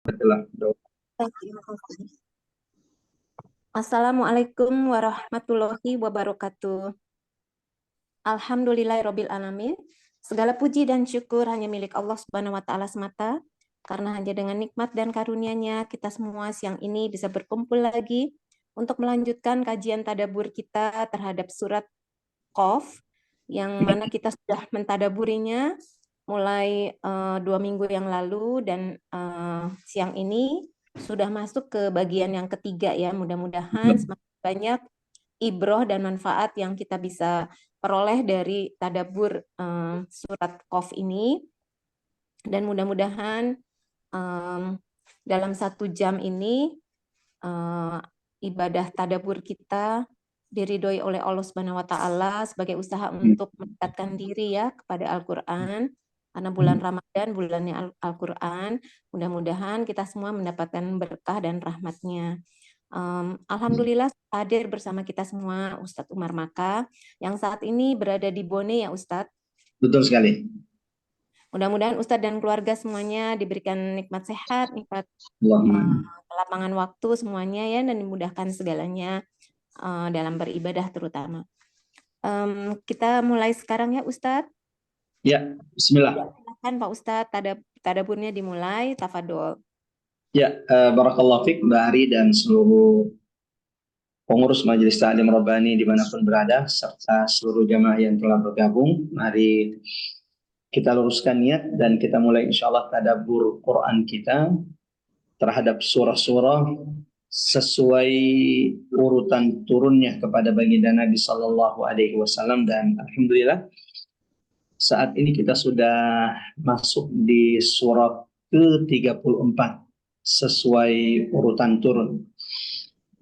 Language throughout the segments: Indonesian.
Telah doa. Baik, terima kasih. Assalamualaikum warahmatullahi wabarakatuh. Alhamdulillahirabbil alamin. Segala puji dan syukur hanya milik Allah Subhanahu wa taala semata. Karena hanya dengan nikmat dan karunia-Nya kita semua siang ini bisa berkumpul lagi untuk melanjutkan kajian tadabbur kita terhadap surat Qaf yang mana kita sudah mentadaburinya mulai 2 minggu yang lalu dan siang ini sudah masuk ke bagian yang ketiga ya. Mudah-mudahan semakin banyak ibroh dan manfaat yang kita bisa peroleh dari tadabbur surat Qaf ini, dan mudah-mudahan dalam 1 jam ini ibadah tadabbur kita diridhoi oleh Allah Subhanahu wa taala sebagai usaha untuk mendekatkan diri ya kepada Al-Qur'an. Karena bulan Ramadan bulannya Al-Qur'an, mudah-mudahan kita semua mendapatkan berkah dan rahmatnya. Alhamdulillah hadir bersama kita semua Ustadz Umar Maka yang saat ini berada di Bone ya Ustadz. Betul sekali. Mudah-mudahan Ustadz dan keluarga semuanya diberikan nikmat sehat, nikmat Allahumma. lapangan waktu semuanya ya, dan dimudahkan segalanya dalam beribadah terutama. Kita mulai sekarang ya Ustadz. Ya, bismillah. Ya, silakan Pak Ustadz, tadaburnya dimulai, tafadol. Ya, barakallahu fiik Mbak Ari dan seluruh pengurus Majelis Ta'lim Rabbani dimanapun berada, serta seluruh jamaah yang telah bergabung. Mari kita luruskan niat dan kita mulai insya Allah tadabbur Quran kita terhadap surah-surah sesuai urutan turunnya kepada baginda Nabi Sallallahu Alaihi Wasallam, dan alhamdulillah saat ini kita sudah masuk di surat ke-34 sesuai urutan turun,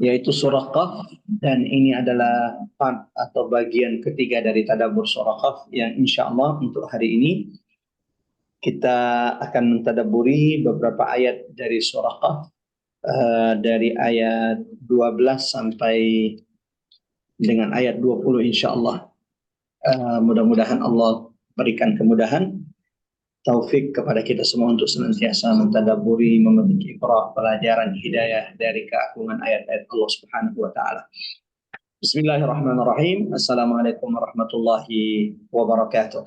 yaitu surah Qaf, dan ini adalah part atau bagian ketiga dari tadabbur surah Qaf yang insya Allah untuk hari ini kita akan mentadabburi beberapa ayat dari surah Qaf, dari ayat 12 sampai dengan ayat 20 insya Allah. Mudah-mudahan Allah berikan kemudahan, taufik kepada kita semua untuk senantiasa mentadabburi, memetik ibrah, pelajaran hidayah dari keagungan ayat-ayat Allah Subhanahu wa taala. Bismillahirrahmanirrahim. Assalamualaikum warahmatullahi wabarakatuh.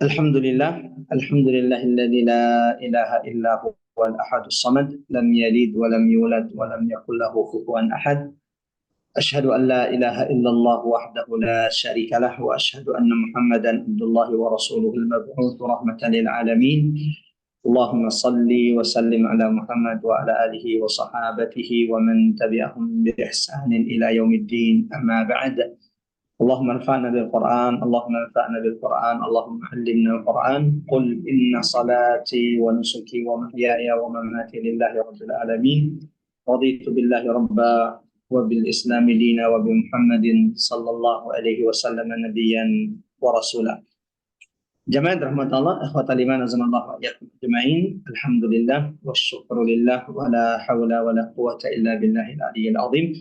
Alhamdulillah, alhamdulillahilladzi la ilaha illa huwal ahadus samad, lam yalid wa lam yulad wa lam yakul lahu kufuwan ahad. Asyhadu an la ilaha illallah wahdahu la syarika lah wa asyhadu anna Muhammadan abdullahi wa rasuluhul mab'uts rahmatan lil alamin. Allahumma salli wa sallim ala Muhammad wa ala alihi wa sahabatihi wa man tabi'ahum bi ihsanin ila yaumiddin. Amma ba'd. Allahumma anfa'na bil Qur'an, Allahumma anfa'na bil Qur'an, Allahumma 'allimna al-Qur'an. Qul inna salati wa nusuki wa mahyaya wa mamati lillahi rabbil alamin. Raditu billahi rabba wa bil islami dina wa bi Muhammadin sallallahu alaihi wasallam nabiyyan wa rasula. Jamaah rahmatullah, ikhwatal iman azanallahu wa iyyakum ajmain. Alhamdulillah wa syukrulillah wa la haula wa la quwata illa billahil aliyyil azim.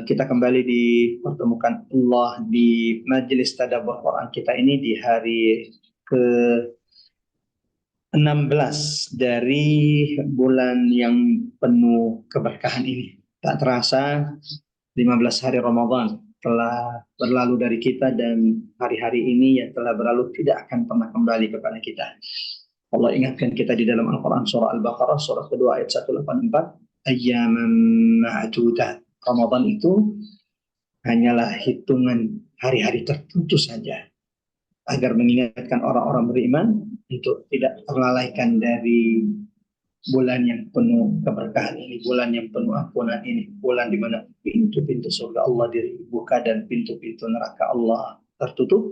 Kita kembali dipertemukan Allah di majelis tadabbur Quran kita ini di hari ke-16 dari bulan yang penuh keberkahan ini. Tak terasa 15 hari Ramadan telah berlalu dari kita, dan hari-hari ini yang telah berlalu tidak akan pernah kembali kepada kita. Allah ingatkan kita di dalam Al-Quran surah Al-Baqarah surah kedua ayat 184, ayyaman ma'dudat. Ramadan itu hanyalah hitungan hari-hari tertentu saja, agar mengingatkan orang-orang beriman untuk tidak terlalaikan dari bulan yang penuh keberkahan ini, bulan yang penuh ampunan ini, bulan di mana pintu-pintu surga Allah dibuka dan pintu-pintu neraka Allah tertutup,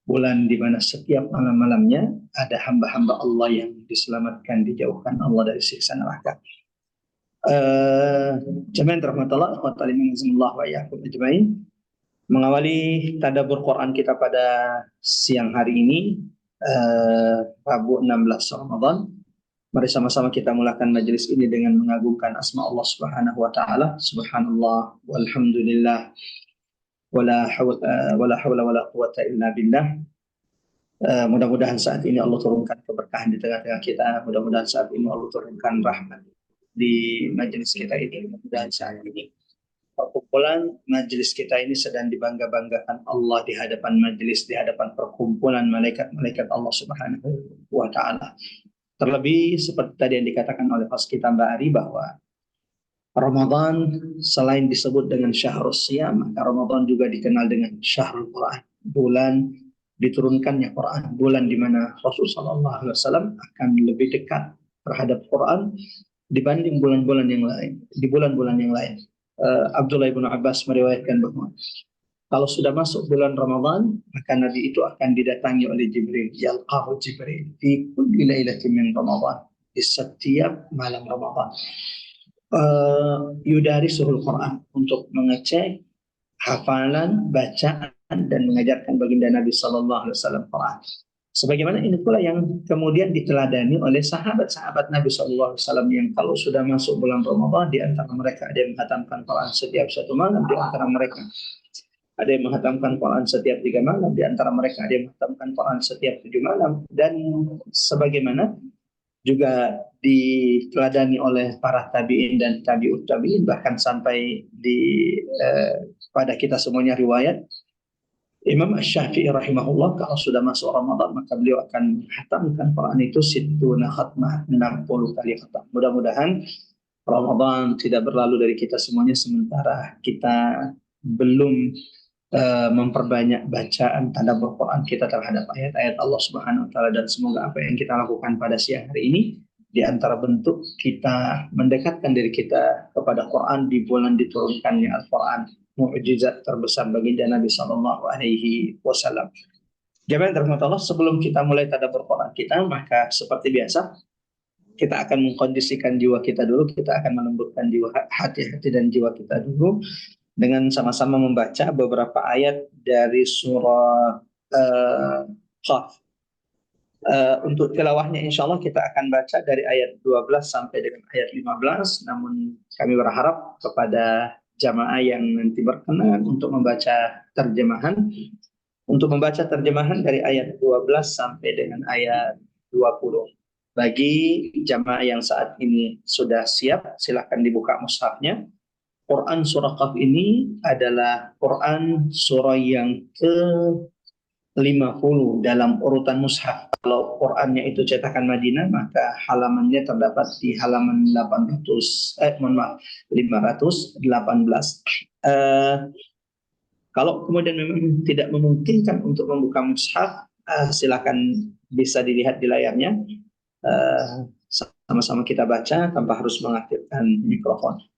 bulan di mana setiap malam-malamnya ada hamba-hamba Allah yang diselamatkan, dijauhkan Allah dari siksa neraka. Jemaah rahmatullah wa iyyakum ajmain. Mengawali tadabbur Quran kita pada siang hari ini, Rabu 16 Ramadan. Mari sama-sama kita mulakan majelis ini dengan mengagungkan asma Allah Subhanahu wa taala. Subhanallah walhamdulillah wala haula wala quwata illa billah. Mudah-mudahan saat ini Allah turunkan keberkahan di tengah-tengah kita. Mudah-mudahan saat ini Allah turunkan rahmat di majelis kita ini. Mudah-mudahan saat ini perkumpulan majelis kita ini sedang dibangga-banggakan Allah di hadapan majelis, di hadapan perkumpulan malaikat-malaikat Allah Subhanahu wa taala. Terlebih seperti tadi yang dikatakan oleh host kita Mbak Ari, bahwa Ramadan selain disebut dengan syahrul siyam, maka Ramadan juga dikenal dengan syahrul Quran, bulan diturunkannya Quran, bulan di mana Rasulullah SAW akan lebih dekat terhadap Quran dibanding bulan-bulan yang lain. Di bulan-bulan yang lain, Abdullah bin Abbas meriwayatkan bahwa kalau sudah masuk bulan Ramadan, maka Nabi itu akan didatangi oleh Jibril. Yalqahu Jibril fi kulli lailatin min Ramadan. Di setiap malam Ramadan. Yudarisuhul Quran, untuk mengecek hafalan, bacaan, dan mengajarkan baginda Nabi Sallallahu Alaihi Wasallam Quran. Sebagaimana ini pula yang kemudian diteladani oleh sahabat-sahabat Nabi Sallallahu Alaihi Wasallam, yang kalau sudah masuk bulan Ramadan, di antara mereka ada yang menghatamkan Quran setiap satu malam, di antara mereka ada yang menghatamkan Quran setiap 3 malam, di antara mereka ada yang menghatamkan Quran setiap 7 malam, dan sebagaimana juga diteladani oleh para tabi'in dan tabi'ut tabi'in, bahkan sampai pada kita semuanya riwayat Imam Asy-Syafi'i rahimahullah, kalau sudah masuk Ramadan maka beliau akan menghatamkan Quran itu sittuna khatmah, 60 kali khatam. Mudah-mudahan Ramadan tidak berlalu dari kita semuanya sementara kita belum memperbanyak bacaan tadabbur Quran kita terhadap ayat-ayat Allah Subhanahu wa taala, dan semoga apa yang kita lakukan pada siang hari ini di antara bentuk kita mendekatkan diri kita kepada Quran di bulan diturunkannya Al-Quran, mukjizat terbesar baginda Nabi sallallahu alaihi wasallam. Jemaah yang dirahmati Allah, sebelum kita mulai tadabbur Quran kita, maka seperti biasa kita akan mengkondisikan jiwa kita dulu, kita akan melembutkan jiwa, hati-hati dan jiwa kita dulu dengan sama-sama membaca beberapa ayat dari surah Qaf. Untuk tilawahnya insya Allah kita akan baca dari ayat 12 sampai dengan ayat 15, namun kami berharap kepada jamaah yang nanti berkenan untuk membaca terjemahan, dari ayat 12 sampai dengan ayat 20. Bagi jamaah yang saat ini sudah siap, silakan dibuka mushafnya. Quran surah Qaf ini adalah Quran surah yang ke-50 dalam urutan mushaf. Kalau Qurannya itu cetakan Madinah, maka halamannya terdapat di halaman 518. Kalau kemudian memang tidak memungkinkan untuk membuka mushaf, silakan bisa dilihat di layarnya. Sama-sama kita baca tanpa harus mengaktifkan mikrofon.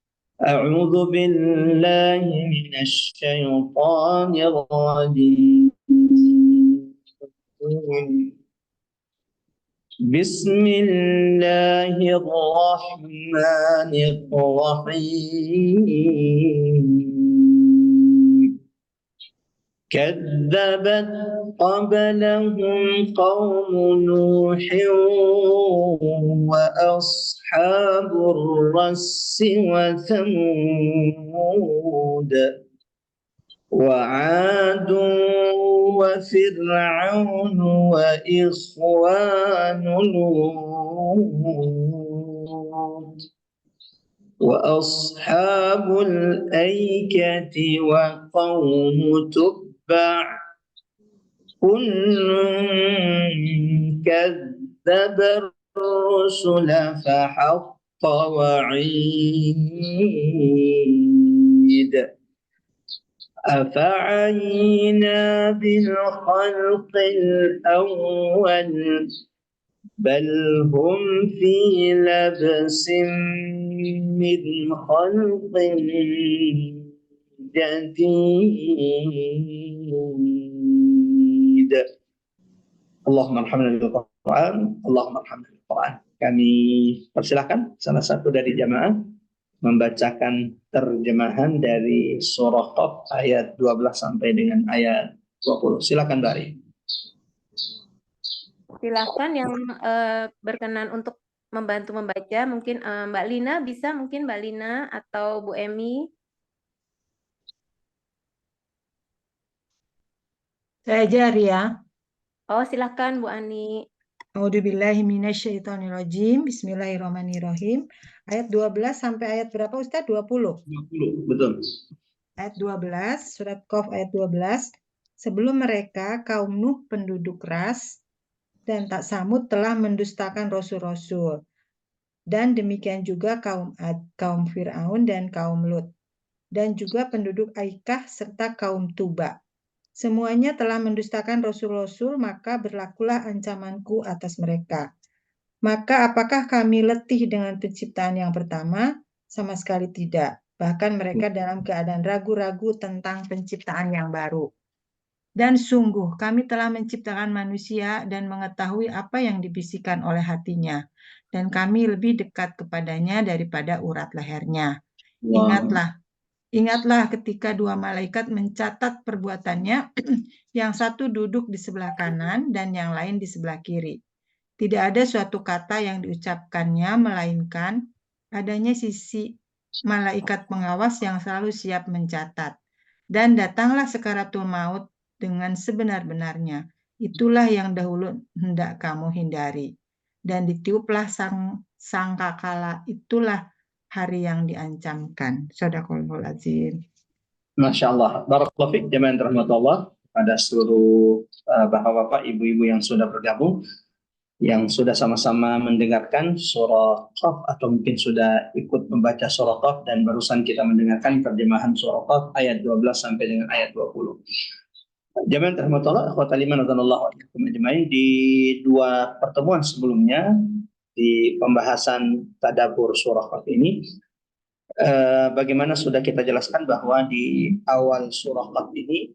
أعوذ بالله من الشيطان الرجيم بسم الله الرحمن الرحيم كذبت قبلهم قوم نوح وأصحاب الرس وثمود وعاد وفرعون وإخوان لوط وأصحاب الأيكة وقوم تبع كل كذب الرسل فحق وعيد أفعينا بالخلق الأول بل هم في لبس من خلق جديد اللهم ارحمنا بالقرآن اللهم ارحمنا بالقرآن. Kami persilahkan salah satu dari jamaah membacakan terjemahan dari surah Qaf ayat 12 sampai dengan ayat 20. Silakan Bari. Silakan yang berkenan untuk membantu membaca, mungkin Mbak Lina bisa, mungkin Mbak Lina atau Bu Emi. Saya ajar ya. Oh, silakan Bu Ani. A'udzubillahi minasyaitonirrajim. Bismillahirrahmanirrahim. Ayat 12 sampai ayat berapa Ustaz? 20. 20, betul. Ayat 12, surat Qaf ayat 12. Sebelum mereka, kaum Nuh penduduk Ras dan tak Samud telah mendustakan rasul-rasul. Dan demikian juga kaum Ad, kaum Fir'aun dan kaum Lut. Dan juga penduduk Aikah serta kaum Tuba. Semuanya telah mendustakan rasul-rasul, maka berlakulah ancamanku atas mereka. Maka apakah kami letih dengan penciptaan yang pertama? Sama sekali tidak. Bahkan mereka dalam keadaan ragu-ragu tentang penciptaan yang baru. Dan sungguh kami telah menciptakan manusia dan mengetahui apa yang dibisikkan oleh hatinya. Dan kami lebih dekat kepadanya daripada urat lehernya. Wow. Ingatlah ketika dua malaikat mencatat perbuatannya, yang satu duduk di sebelah kanan dan yang lain di sebelah kiri. Tidak ada suatu kata yang diucapkannya, melainkan adanya sisi malaikat pengawas yang selalu siap mencatat. Dan datanglah sekaratul maut dengan sebenar-benarnya. Itulah yang dahulu hendak kamu hindari. Dan ditiuplah sangkakala, itulah hari yang diancamkan. Shadaqallahul azim. Masya Allah. Barakallahu fiik jamaah rahmatullah pada seluruh bapak-bapak, ibu-ibu yang sudah bergabung, yang sudah sama-sama mendengarkan surah Qaf atau mungkin sudah ikut membaca surah Qaf dan barusan kita mendengarkan terjemahan surah Qaf ayat 12 sampai dengan ayat 20. Jamaah rahmatullah, akhwatal iman radhiyallahu ankum ajmain, di dua pertemuan sebelumnya di pembahasan tadabbur surah Qaf ini, bagaimana sudah kita jelaskan bahwa di awal surah Qaf ini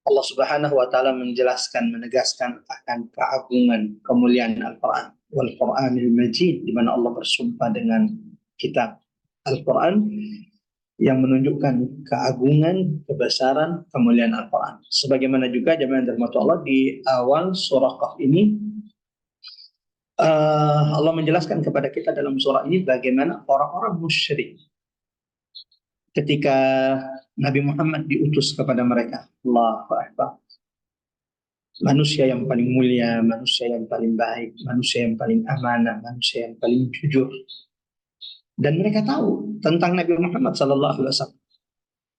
Allah Subhanahu wa taala menjelaskan, menegaskan akan keagungan, kemuliaan Al-Qur'an, wal Qur'anil Majid, di mana Allah bersumpah dengan kitab Al-Qur'an yang menunjukkan keagungan, kebesaran, kemuliaan Al-Qur'an. Sebagaimana juga jemaah dirahmati Allah, di awal surah Qaf ini Allah menjelaskan kepada kita dalam surah ini bagaimana orang-orang musyrik ketika Nabi Muhammad diutus kepada mereka. Allahu Akbar. Manusia yang paling mulia, manusia yang paling baik, manusia yang paling amanah, manusia yang paling jujur. Dan mereka tahu tentang Nabi Muhammad SAW.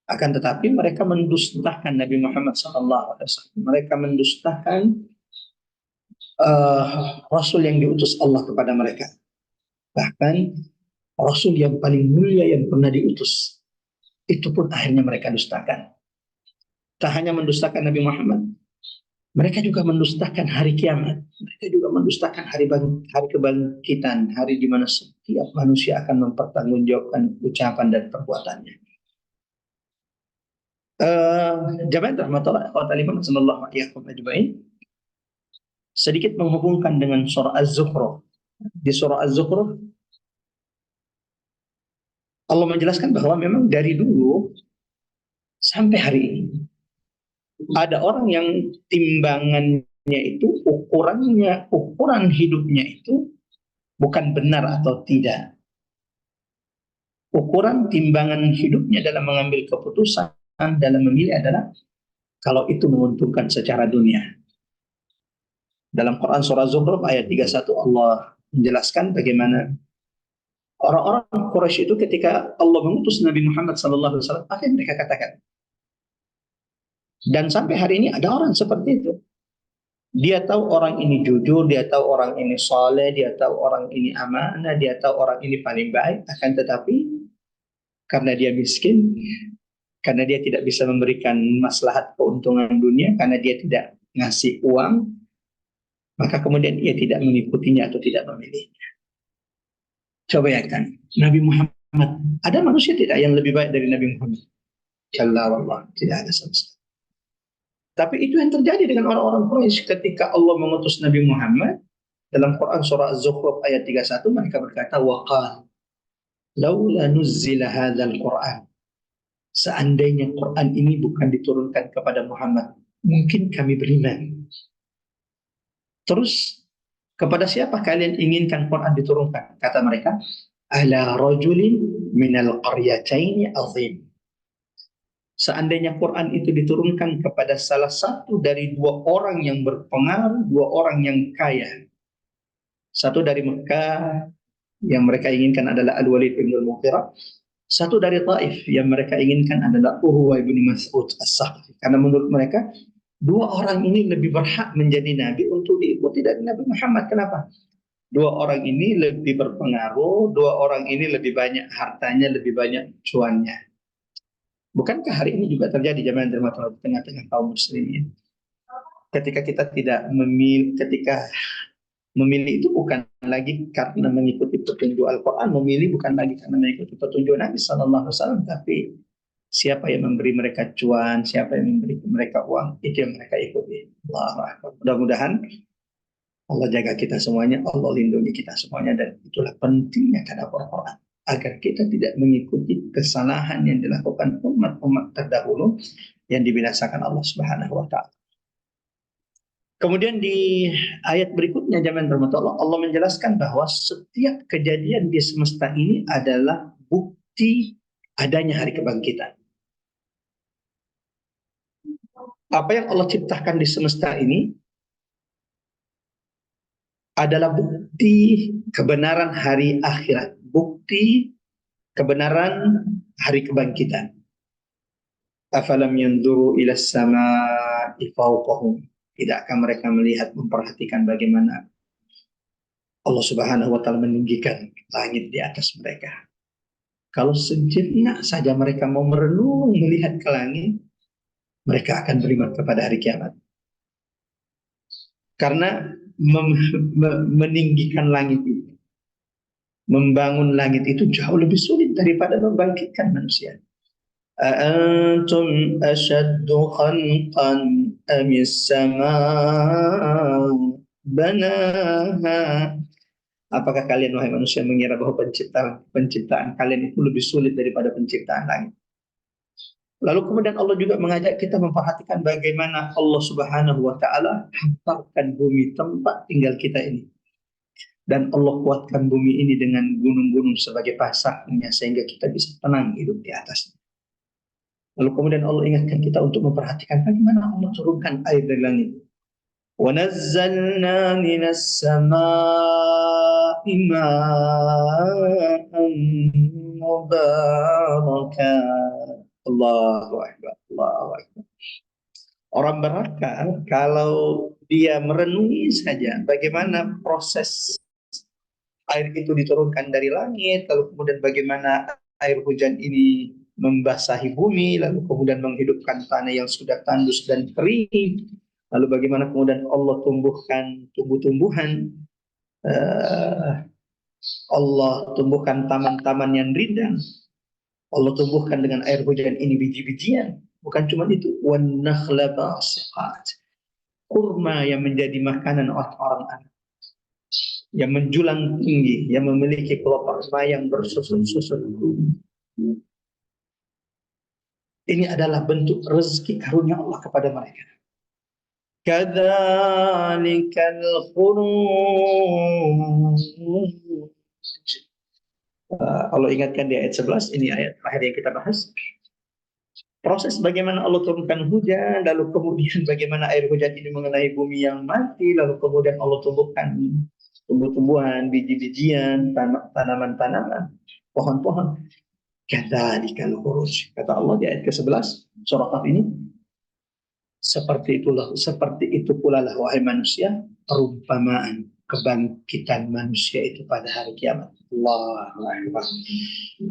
Akan tetapi mereka mendustakan Nabi Muhammad SAW. Mereka mendustakan Rasul yang diutus Allah kepada mereka. Bahkan Rasul yang paling mulia yang pernah diutus, itu pun akhirnya mereka dustakan. Tak hanya mendustakan Nabi Muhammad, mereka juga mendustakan hari kiamat. Mereka juga mendustakan hari kebangkitan, hari di mana setiap manusia akan mempertanggungjawabkan ucapan dan perbuatannya. Jamaah rahmatullah wa ta'ala sallallahu alaihi wasallam, sedikit menghubungkan dengan surah Az-Zukhruf. Di surah Az-Zukhruf Allah menjelaskan bahwa memang dari dulu sampai hari ini ada orang yang timbangannya itu, ukuran hidupnya itu bukan benar atau tidak. Ukuran timbangan hidupnya dalam mengambil keputusan, dalam memilih adalah kalau itu menguntungkan secara dunia. Dalam Quran surah Zukhruf ayat 31 Allah menjelaskan bagaimana orang-orang Quraisy itu ketika Allah mengutus Nabi Muhammad SAW, apa yang mereka katakan? Dan sampai hari ini ada orang seperti itu. Dia tahu orang ini jujur, dia tahu orang ini saleh, dia tahu orang ini amanah, dia tahu orang ini paling baik. Akan tetapi karena dia miskin, karena dia tidak bisa memberikan maslahat keuntungan dunia, karena dia tidak ngasih uang, maka kemudian ia tidak mengikutinya atau tidak memilihnya. Coba ya kan, Nabi Muhammad, ada manusia tidak yang lebih baik dari Nabi Muhammad? Jalla wallah, tidak ada sama sekali. Tapi itu yang terjadi dengan orang-orang Quraisy ketika Allah mengutus Nabi Muhammad. Dalam Quran surah Az-Zukhruf ayat 31 mereka berkata, waqal laula nuzzila hadzal Quran. Seandainya Quran ini bukan diturunkan kepada Muhammad, mungkin kami beriman. Terus kepada siapa kalian inginkan Quran diturunkan? Kata mereka, ala rajulin minal qaryataini azim. Seandainya Quran itu diturunkan kepada salah satu dari dua orang yang berpengaruh, dua orang yang kaya. Satu dari Mekah yang mereka inginkan adalah Al-Walid bin Al-Mughirah. Satu dari Taif yang mereka inginkan adalah Urwah bin Mas'ud As-Saqafi. Karena menurut mereka, dua orang ini lebih berhak menjadi nabi untuk diikuti dari Nabi Muhammad. Kenapa? Dua orang ini lebih berpengaruh, dua orang ini lebih banyak hartanya, lebih banyak cuannya. Bukankah hari ini juga terjadi jamaah di tengah-tengah kaum muslimin? Ketika kita tidak memilih, ketika memilih itu bukan lagi karena mengikuti petunjuk Al-Quran, memilih bukan lagi karena mengikuti petunjuk Nabi Sallallahu Alaihi Wasallam, tapi siapa yang memberi mereka cuan, siapa yang memberi mereka uang, itu yang mereka ikuti. Allahu Akbar. Mudah-mudahan Allah jaga kita semuanya, Allah lindungi kita semuanya, dan itulah pentingnya kata Al-Quran, agar kita tidak mengikuti kesalahan yang dilakukan umat-umat terdahulu yang dibinasakan Allah Subhanahu wa Ta'ala. Kemudian di ayat berikutnya jamaah rahmat Allah menjelaskan bahwa setiap kejadian di semesta ini adalah bukti adanya hari kebangkitan. Apa yang Allah ciptakan di semesta ini adalah bukti kebenaran hari akhirat, bukti kebenaran hari kebangkitan. Afalam yanzuru ila samaa'i fawqahum. Tidakkah mereka melihat, memperhatikan bagaimana Allah Subhanahu wa Ta'ala meninggikan langit di atas mereka. Kalau sejenak saja mereka mau merenung melihat ke langit, mereka akan beriman kepada hari kiamat. Karena meninggikan langit itu, membangun langit itu jauh lebih sulit daripada membangkitkan manusia. Antum ashaddu khalqan amis samaa banaha. Apakah kalian wahai manusia mengira bahwa penciptaan kalian itu lebih sulit daripada penciptaan langit? Lalu kemudian Allah juga mengajak kita memperhatikan bagaimana Allah Subhanahu wa Ta'ala hamparkan bumi tempat tinggal kita ini. Dan Allah kuatkan bumi ini dengan gunung-gunung sebagai pasarnya sehingga kita bisa tenang hidup di atasnya. Lalu kemudian Allah ingatkan kita untuk memperhatikan bagaimana Allah turunkan air dari langit. وَنَزَّلْنَا مِنَ السَّمَاءِ مَاءً مُبَارَكًا. Allahu Akbar, Allahu Akbar. Orang berakal kalau dia merenungi saja bagaimana proses air itu diturunkan dari langit, lalu kemudian bagaimana air hujan ini membasahi bumi, lalu kemudian menghidupkan tanah yang sudah tandus dan kering, lalu bagaimana kemudian Allah tumbuhkan tumbuh-tumbuhan, Allah tumbuhkan taman-taman yang rindang, Allah tumbuhkan dengan air hujan ini biji-bijian. Bukan cuma itu, wan nakhla basiqat, kurma yang menjadi makanan orang Arab, yang menjulang tinggi, yang memiliki kelopak yang bersusun-susun. Ini adalah bentuk rezeki karunia Allah kepada mereka. Kadzalikal khuruj. Allah ingatkan di ayat 11, ini ayat terakhir yang kita bahas. Proses bagaimana Allah turunkan hujan, lalu kemudian bagaimana air hujan ini mengenai bumi yang mati, lalu kemudian Allah tumbuhkan tumbuh-tumbuhan, biji-bijian, tanaman-tanaman, pohon-pohon. Kadzalikal khuruj. Kata Allah di ayat ke-11 surah Qaf ini, seperti itu pula lah wahai manusia, perumpamaan kebangkitan manusia itu pada hari kiamat. Allahu Akbar.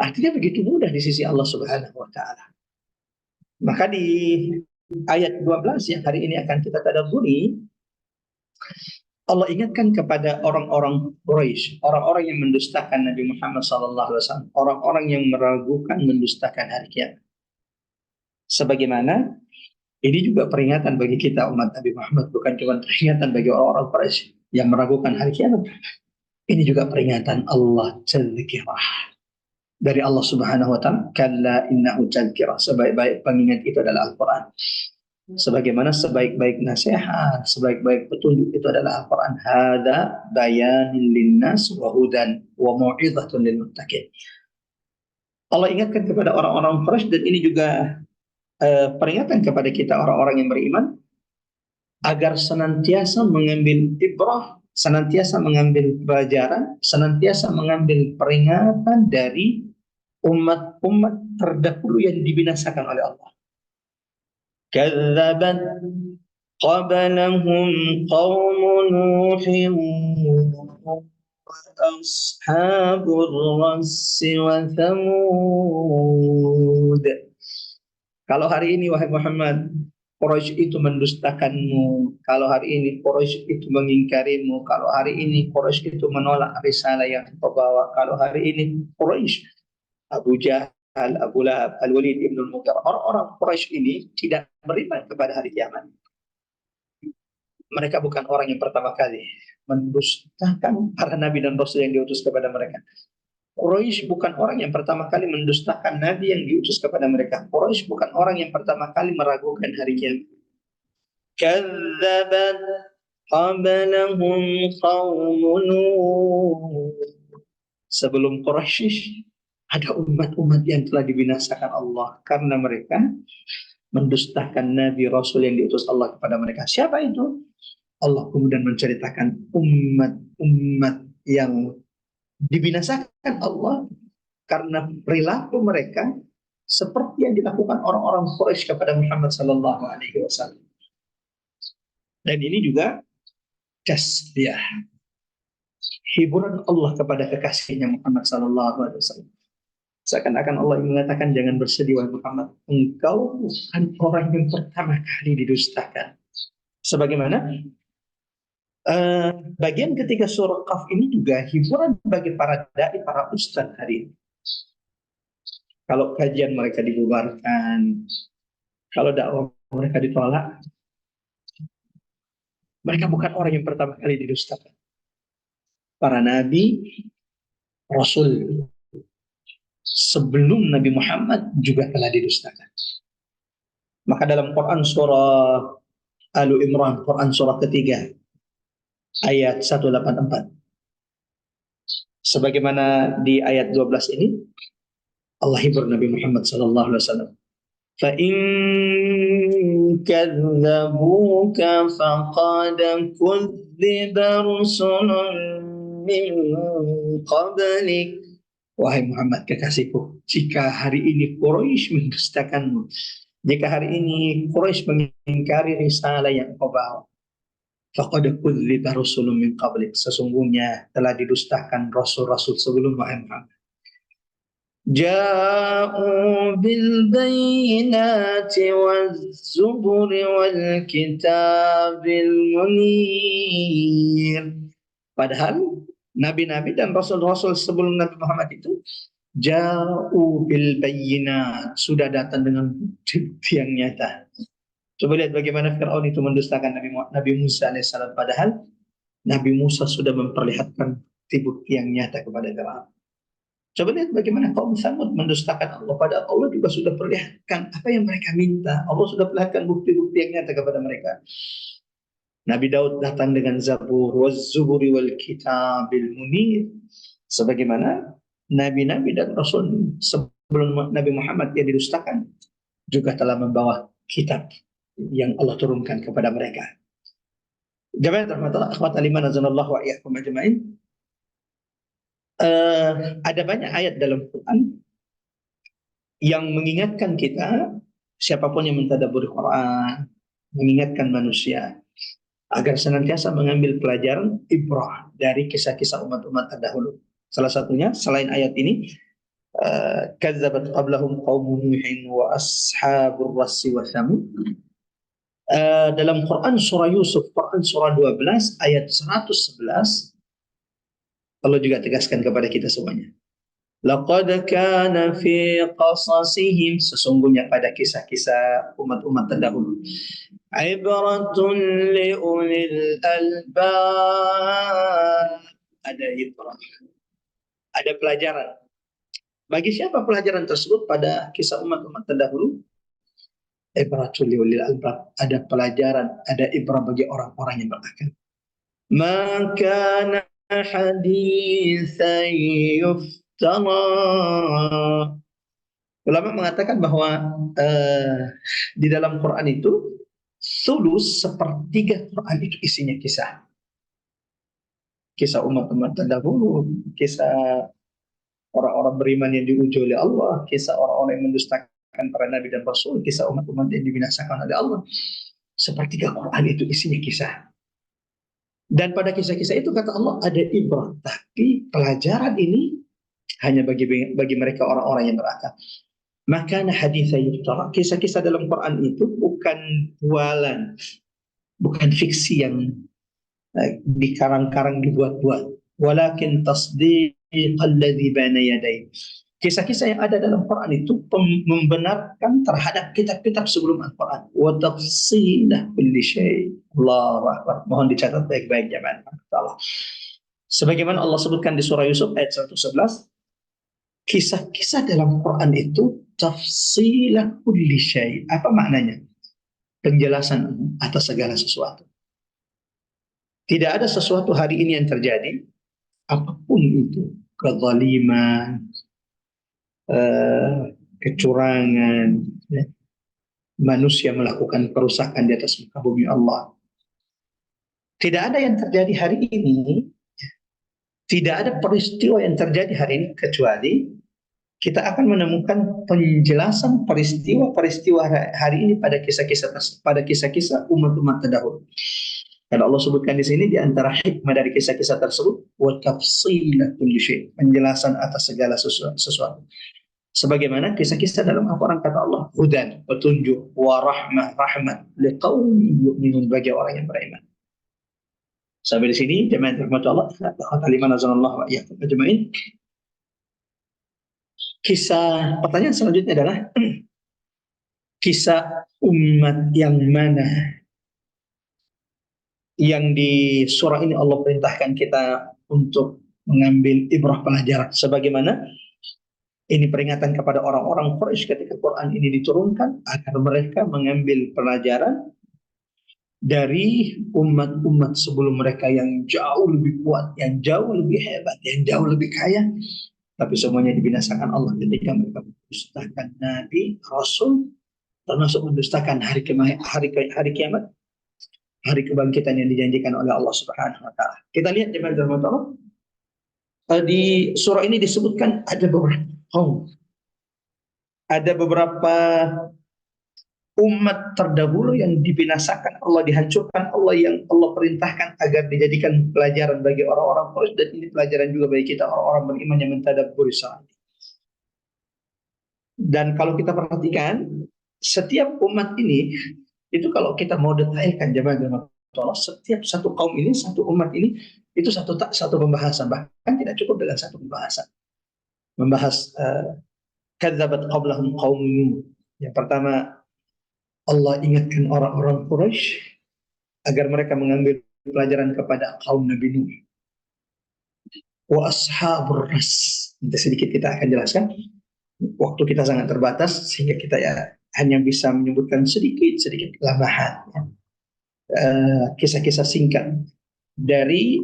Artinya begitu mudah di sisi Allah Subhanahu wa Ta'ala. Maka di ayat 12 yang hari ini akan kita tadabburi, Allah ingatkan kepada orang-orang Quraisy, orang-orang yang mendustakan Nabi Muhammad SAW, orang-orang yang meragukan, mendustakan hari kiamat. Sebagaimana ini juga peringatan bagi kita umat Nabi Muhammad, bukan cuma peringatan bagi orang-orang Quraisy yang meragukan hari kiamat. Ini juga peringatan Allah tazkirah dari Allah Subhanahu wa Ta'ala. Kalla innahu tazkirah, sebaik-baik pengingat itu adalah Al-Quran. Sebagaimana sebaik-baik nasihat, sebaik-baik petunjuk itu adalah Al-Quran. Hada bayanun linnas wa hudan wa mau'izatun lil muttaqin. Allah ingatkan kepada orang-orang Quraisy, dan ini juga peringatan kepada kita orang-orang yang beriman agar senantiasa mengambil ibrah, senantiasa mengambil pelajaran, senantiasa mengambil peringatan dari umat-umat terdahulu yang dibinasakan oleh Allah. Kadzabat qablahum qaum Nuh wa ashabur rass wa Thamud. Kalau hari ini wahai Muhammad, Quraisy itu mendustakanmu. Kalau hari ini Quraisy itu mengingkarimu. Kalau hari ini Quraisy itu menolak risalah yang kau bawa. Kalau hari ini Quraisy, Abu Jahal, Abu Lahab, Al-Walid ibn al-Mughirah, orang-orang Quraisy ini tidak beriman kepada hari kiamat. Mereka bukan orang yang pertama kali mendustakan para nabi dan rasul yang diutus kepada mereka. Quraisy bukan orang yang pertama kali mendustakan nabi yang diutus kepada mereka. Quraisy bukan orang yang pertama kali meragukan hari kiamat. Kadzabat qablahum qaum Nuh. Sebelum Quraisy ada umat-umat yang telah dibinasakan Allah karena mereka mendustakan nabi rasul yang diutus Allah kepada mereka. Siapa itu? Allah kemudian menceritakan umat-umat yang dibinasakan Allah karena perilaku mereka seperti yang dilakukan orang-orang Quraisy kepada Muhammad sallallahu alaihi wasallam. Dan ini juga tasbiyah, hiburan Allah kepada kekasihnya Muhammad sallallahu alaihi wasallam. Seakan-akan Allah mengatakan, jangan bersedih wahai Muhammad, engkau bukan orang yang pertama kali didustakan. Sebagaimana bagian ketiga surah Qaf ini juga hiburan bagi para dai, para ustaz hari ini. Kalau kajian mereka dibubarkan, kalau dakwah mereka ditolak, mereka bukan orang yang pertama kali didustakan. Para nabi, rasul sebelum Nabi Muhammad juga telah didustakan. Maka dalam Quran surah Al Imran, Quran surah ketiga, ayat 184. Sebagaimana di ayat 12 ini, Allah hibur Nabi Muhammad sallallahu alaihi wasallam. Fa in kadzabuka faqad kudziba rusulun min qablik. Wahai Muhammad kekasihku, jika hari ini Quraisy mendustakanmu, jika hari ini Quraisy mengingkari risalah yang kau bawa, faqad kudziba rusulun min qablik, sesungguhnya telah didustakan rasul-rasul sebelum Muhammad. Ja'u bil bayyinati waz zuburi wal kitabil munir. Padahal nabi-nabi dan rasul-rasul sebelum Nabi Muhammad itu ja'u bil bayyinat, sudah datang dengan bukti yang nyata. Coba lihat bagaimana Fir'aun itu mendustakan Nabi Musa alaihissalam, padahal Nabi Musa sudah memperlihatkan bukti yang nyata kepada Fir'aun. Coba lihat bagaimana kaum Tsamud mendustakan Allah, padahal Allah juga sudah perlihatkan apa yang mereka minta. Allah sudah perlihatkan bukti-bukti yang nyata kepada mereka. Nabi Daud datang dengan Zabur, waz-zuburi wal kitabil munir. Sebagaimana nabi-nabi dan rasul sebelum Nabi Muhammad yang didustakan juga telah membawa kitab yang Allah turunkan kepada mereka. Jamaah rahmatullah akhwat liman azanallahu wa iyyakum ajmain. Ada banyak ayat dalam Quran yang mengingatkan kita, siapapun yang mentadabbur Quran, mengingatkan manusia agar senantiasa mengambil pelajaran ibrah dari kisah-kisah umat-umat terdahulu. Salah satunya selain ayat ini, kadzabat qablahum qaum Nuhin wa ashabur rass wa Thamud. Dalam Quran surah Yusuf, Quran surah 12 ayat 111, Allah juga tegaskan kepada kita semuanya. Laqad kana fi qasasihim, sesungguhnya pada kisah-kisah umat-umat terdahulu, ibratun li ulil albab, ada ibrah, ada pelajaran. Bagi siapa pelajaran tersebut pada kisah umat-umat terdahulu? Ibratun li ulil albab, ada pelajaran, ada ibrah bagi orang-orang yang berakal. Maka haditsan yuftara, Ulama mengatakan bahwa di dalam Quran itu sulus sepertiga Quran itu isinya kisah. Kisah umat-umat terdahulu, kisah orang-orang beriman yang diuji oleh Allah, kisah orang-orang yang mendustakan para nabi dan rasul, kisah umat-umat yang dibinasakan oleh Allah. Sepertiga Quran itu isinya kisah. Dan pada kisah-kisah itu kata Allah ada ibrah, tapi pelajaran ini hanya bagi mereka orang-orang yang berakal. Maka hadits yuftara, kisah-kisah dalam Quran itu bukan bualan, bukan fiksi yang dikarang-karang dibuat-buat. Walakin tasdiqal ladzi baina yadayhi. Kisah-kisah yang ada dalam Quran itu membenarkan terhadap kitab-kitab sebelum Al-Quran. Wa tafsilah kulli syai'. Allahu Akbar. Mohon dicatat baik-baik jemaah. Sebagaimana Allah sebutkan di surah Yusuf ayat 111, kisah-kisah dalam Quran itu tafsilah kulli syai'. Apa maknanya? Penjelasan atas segala sesuatu. Tidak ada sesuatu hari ini yang terjadi, apapun itu, kezaliman, kecurangan, ya, manusia melakukan kerusakan di atas muka bumi Allah. Tidak ada yang terjadi hari ini, tidak ada peristiwa yang terjadi hari ini kecuali kita akan menemukan penjelasan peristiwa-peristiwa hari ini pada kisah-kisah umat-umat terdahulu. Kalau Allah sebutkan di sini di antara hikmah dari kisah-kisah tersebut wa tafsilah kulli syai', penjelasan atas segala sesuatu. Sebagaimana kisah-kisah dalam Al-Quran kata Allah, hudan, petunjuk, wa rahmat liqaumin yu'minun, bagi orang yang beriman. Sampai di sini jemaah rahmat Allah, kalimat azanallahu wa iyyakum ajmain. Kisah pertanyaan selanjutnya adalah kisah umat yang mana yang di surah ini Allah perintahkan kita untuk mengambil ibrah pelajaran, sebagaimana ini peringatan kepada orang-orang Quraisy ketika Quran ini diturunkan agar mereka mengambil pelajaran dari umat-umat sebelum mereka yang jauh lebih kuat, yang jauh lebih hebat, yang jauh lebih kaya, tapi semuanya dibinasakan Allah ketika mereka mendustakan nabi, rasul, termasuk mendustakan hari kiamat, hari kebangkitan yang dijanjikan oleh Allah Subhanahu wa taala. Kita lihat jemaah rahmat Allah. Di surah ini disebutkan ada beberapa kaum. Ada beberapa umat terdahulu yang dibinasakan Allah, dihancurkan Allah, yang Allah perintahkan agar dijadikan pelajaran bagi orang-orang Quraisy, dan ini pelajaran juga bagi kita orang-orang beriman yang mentadabburi surah ini. Dan kalau kita perhatikan setiap umat ini itu kalau kita mau detailkan jemaah Allah, setiap satu kaum ini, satu umat ini itu satu pembahasan, bahkan tidak cukup dengan satu pembahasan. Membahas kadzabat qablahum qaum Nuh. Yang pertama Allah ingatkan orang-orang Quraisy agar mereka mengambil pelajaran kepada kaum Nabi Nuh. Wa ashabur ras. Nanti sedikit kita akan jelaskan. Waktu kita sangat terbatas sehingga kita hanya bisa menyebutkan sedikit lambahan, kisah-kisah singkat dari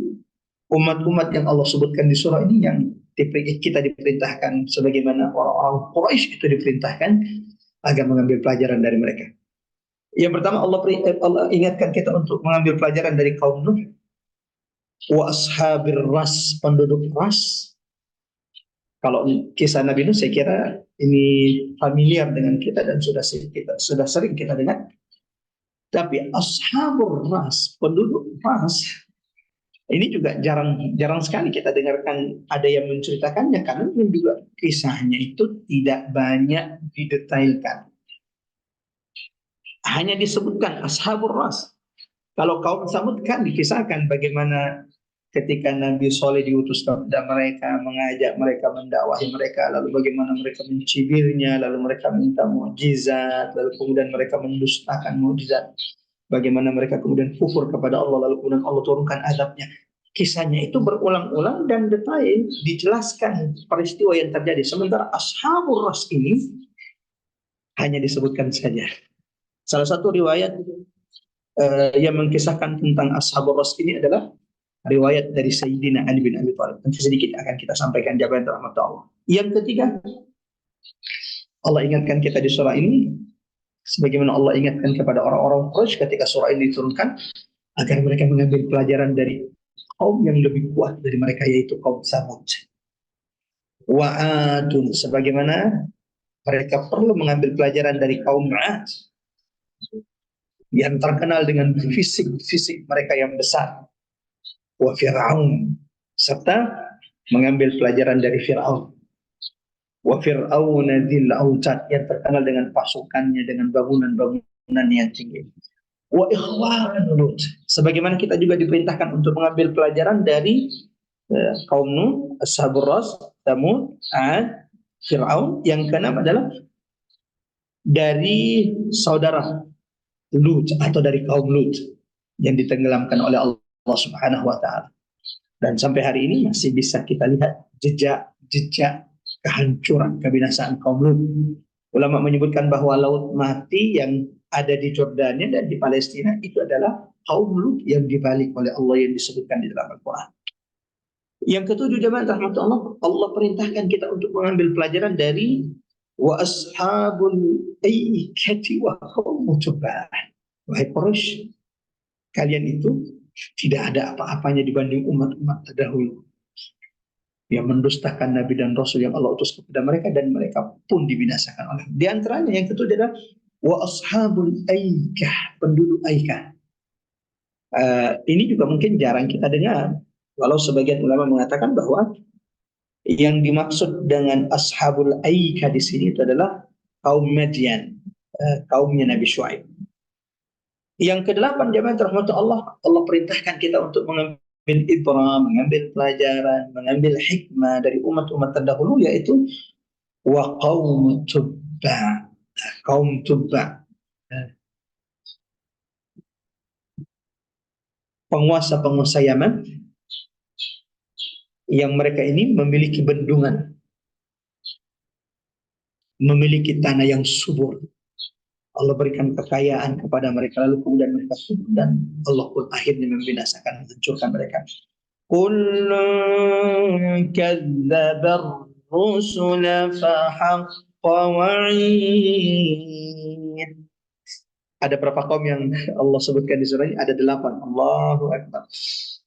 umat-umat yang Allah sebutkan di surah ini, yang kita diperintahkan sebagaimana orang-orang Quraisy itu diperintahkan agar mengambil pelajaran dari mereka. Yang pertama Allah ingatkan kita untuk mengambil pelajaran dari kaum Nuh. Wa ashabir ras, penduduk ras. Kalau kisah Nabi Nuh saya kira ini familiar dengan kita dan sudah sering kita dengar. Tapi ashabur ras, penduduk ras, ini juga jarang sekali kita dengarkan ada yang menceritakannya, karena juga kisahnya itu tidak banyak didetailkan. Hanya disebutkan ashabur ras. Kalau kaum Samud kan dikisahkan bagaimana ketika Nabi Soleh diutus kepada mereka, mengajak mereka, mendakwahi mereka, lalu bagaimana mereka mencibirnya, lalu mereka minta mukjizat, lalu kemudian mereka mendustakan mukjizat, bagaimana mereka kemudian kufur kepada Allah, lalu kemudian Allah turunkan azabnya. Kisahnya itu berulang-ulang dan detail dijelaskan peristiwa yang terjadi. Sementara ashabur ras ini hanya disebutkan saja. Salah satu riwayat yang mengkisahkan tentang ashabur ras ini adalah riwayat dari Sayyidina Ali bin Abi Thalib. Nanti sedikit akan kita sampaikan jawaban rahmat Allah. Yang ketiga, Allah ingatkan kita di surah ini, sebagaimana Allah ingatkan kepada orang-orang Quraisy ketika surah ini diturunkan, agar mereka mengambil pelajaran dari kaum yang lebih kuat dari mereka, yaitu kaum Samud. Wa'adun, sebagaimana mereka perlu mengambil pelajaran dari kaum Ad yang terkenal dengan fisik-fisik mereka yang besar. Wa Fir'aun, serta mengambil pelajaran dari Fir'aun. Wa Fir'aun dzil autad, yang terkenal dengan pasukannya, dengan bangunan-bangunan yang tinggi. Wa ikhwan Lut, sebagaimana kita juga diperintahkan untuk mengambil pelajaran dari kaum Nuh, Ashabur Ras, Tsamud, Ad, Fir'aun. Yang keenam adalah dari saudara Lut atau dari kaum Lut yang ditenggelamkan oleh Allah Subhanahu wa taala. Dan sampai hari ini masih bisa kita lihat jejak kehancuran, kebinasaan kaum Lut. Ulama menyebutkan bahwa laut mati yang ada di Jordania dan di Palestina itu adalah kaum Lut yang dibalik oleh Allah yang disebutkan di dalam Al-Quran. Yang ketujuh, jemaah rahmatullah, Allah perintahkan kita untuk mengambil pelajaran dari wa ashabul aikati wa qaum Tubbah. Wahai Quraisy, kalian itu tidak ada apa-apanya dibanding umat-umat terdahulu yang mendustakan Nabi dan Rasul yang Allah utus kepada mereka, dan mereka pun dibinasakan oleh. Di antaranya yang ketujuh adalah wa ashabul aikah, penduduk Aikah. Ini juga mungkin jarang kita dengar, walau sebagian ulama mengatakan bahwa yang dimaksud dengan ashabul aikah di sini itu adalah kaum Madian, kaumnya Nabi Syuaib. Yang kedelapan, jemaah rahmatullah, Allah perintahkan kita untuk mengambil ibrah, mengambil pelajaran, mengambil hikmah dari umat-umat terdahulu, yaitu wa qaum Tubba, kaum Tubba, penguasa-penguasa Yaman, yang mereka ini memiliki bendungan, memiliki tanah yang subur. Allah berikan kekayaan kepada mereka, lalu kemudian mereka subur, dan Allah pun akhirnya membinasakan, menghancurkan mereka. Kullun kadzabar rusula fahaqqa wa'id. Ada berapa kaum yang Allah sebutkan di surah ini? Ada 8. Allahu Akbar.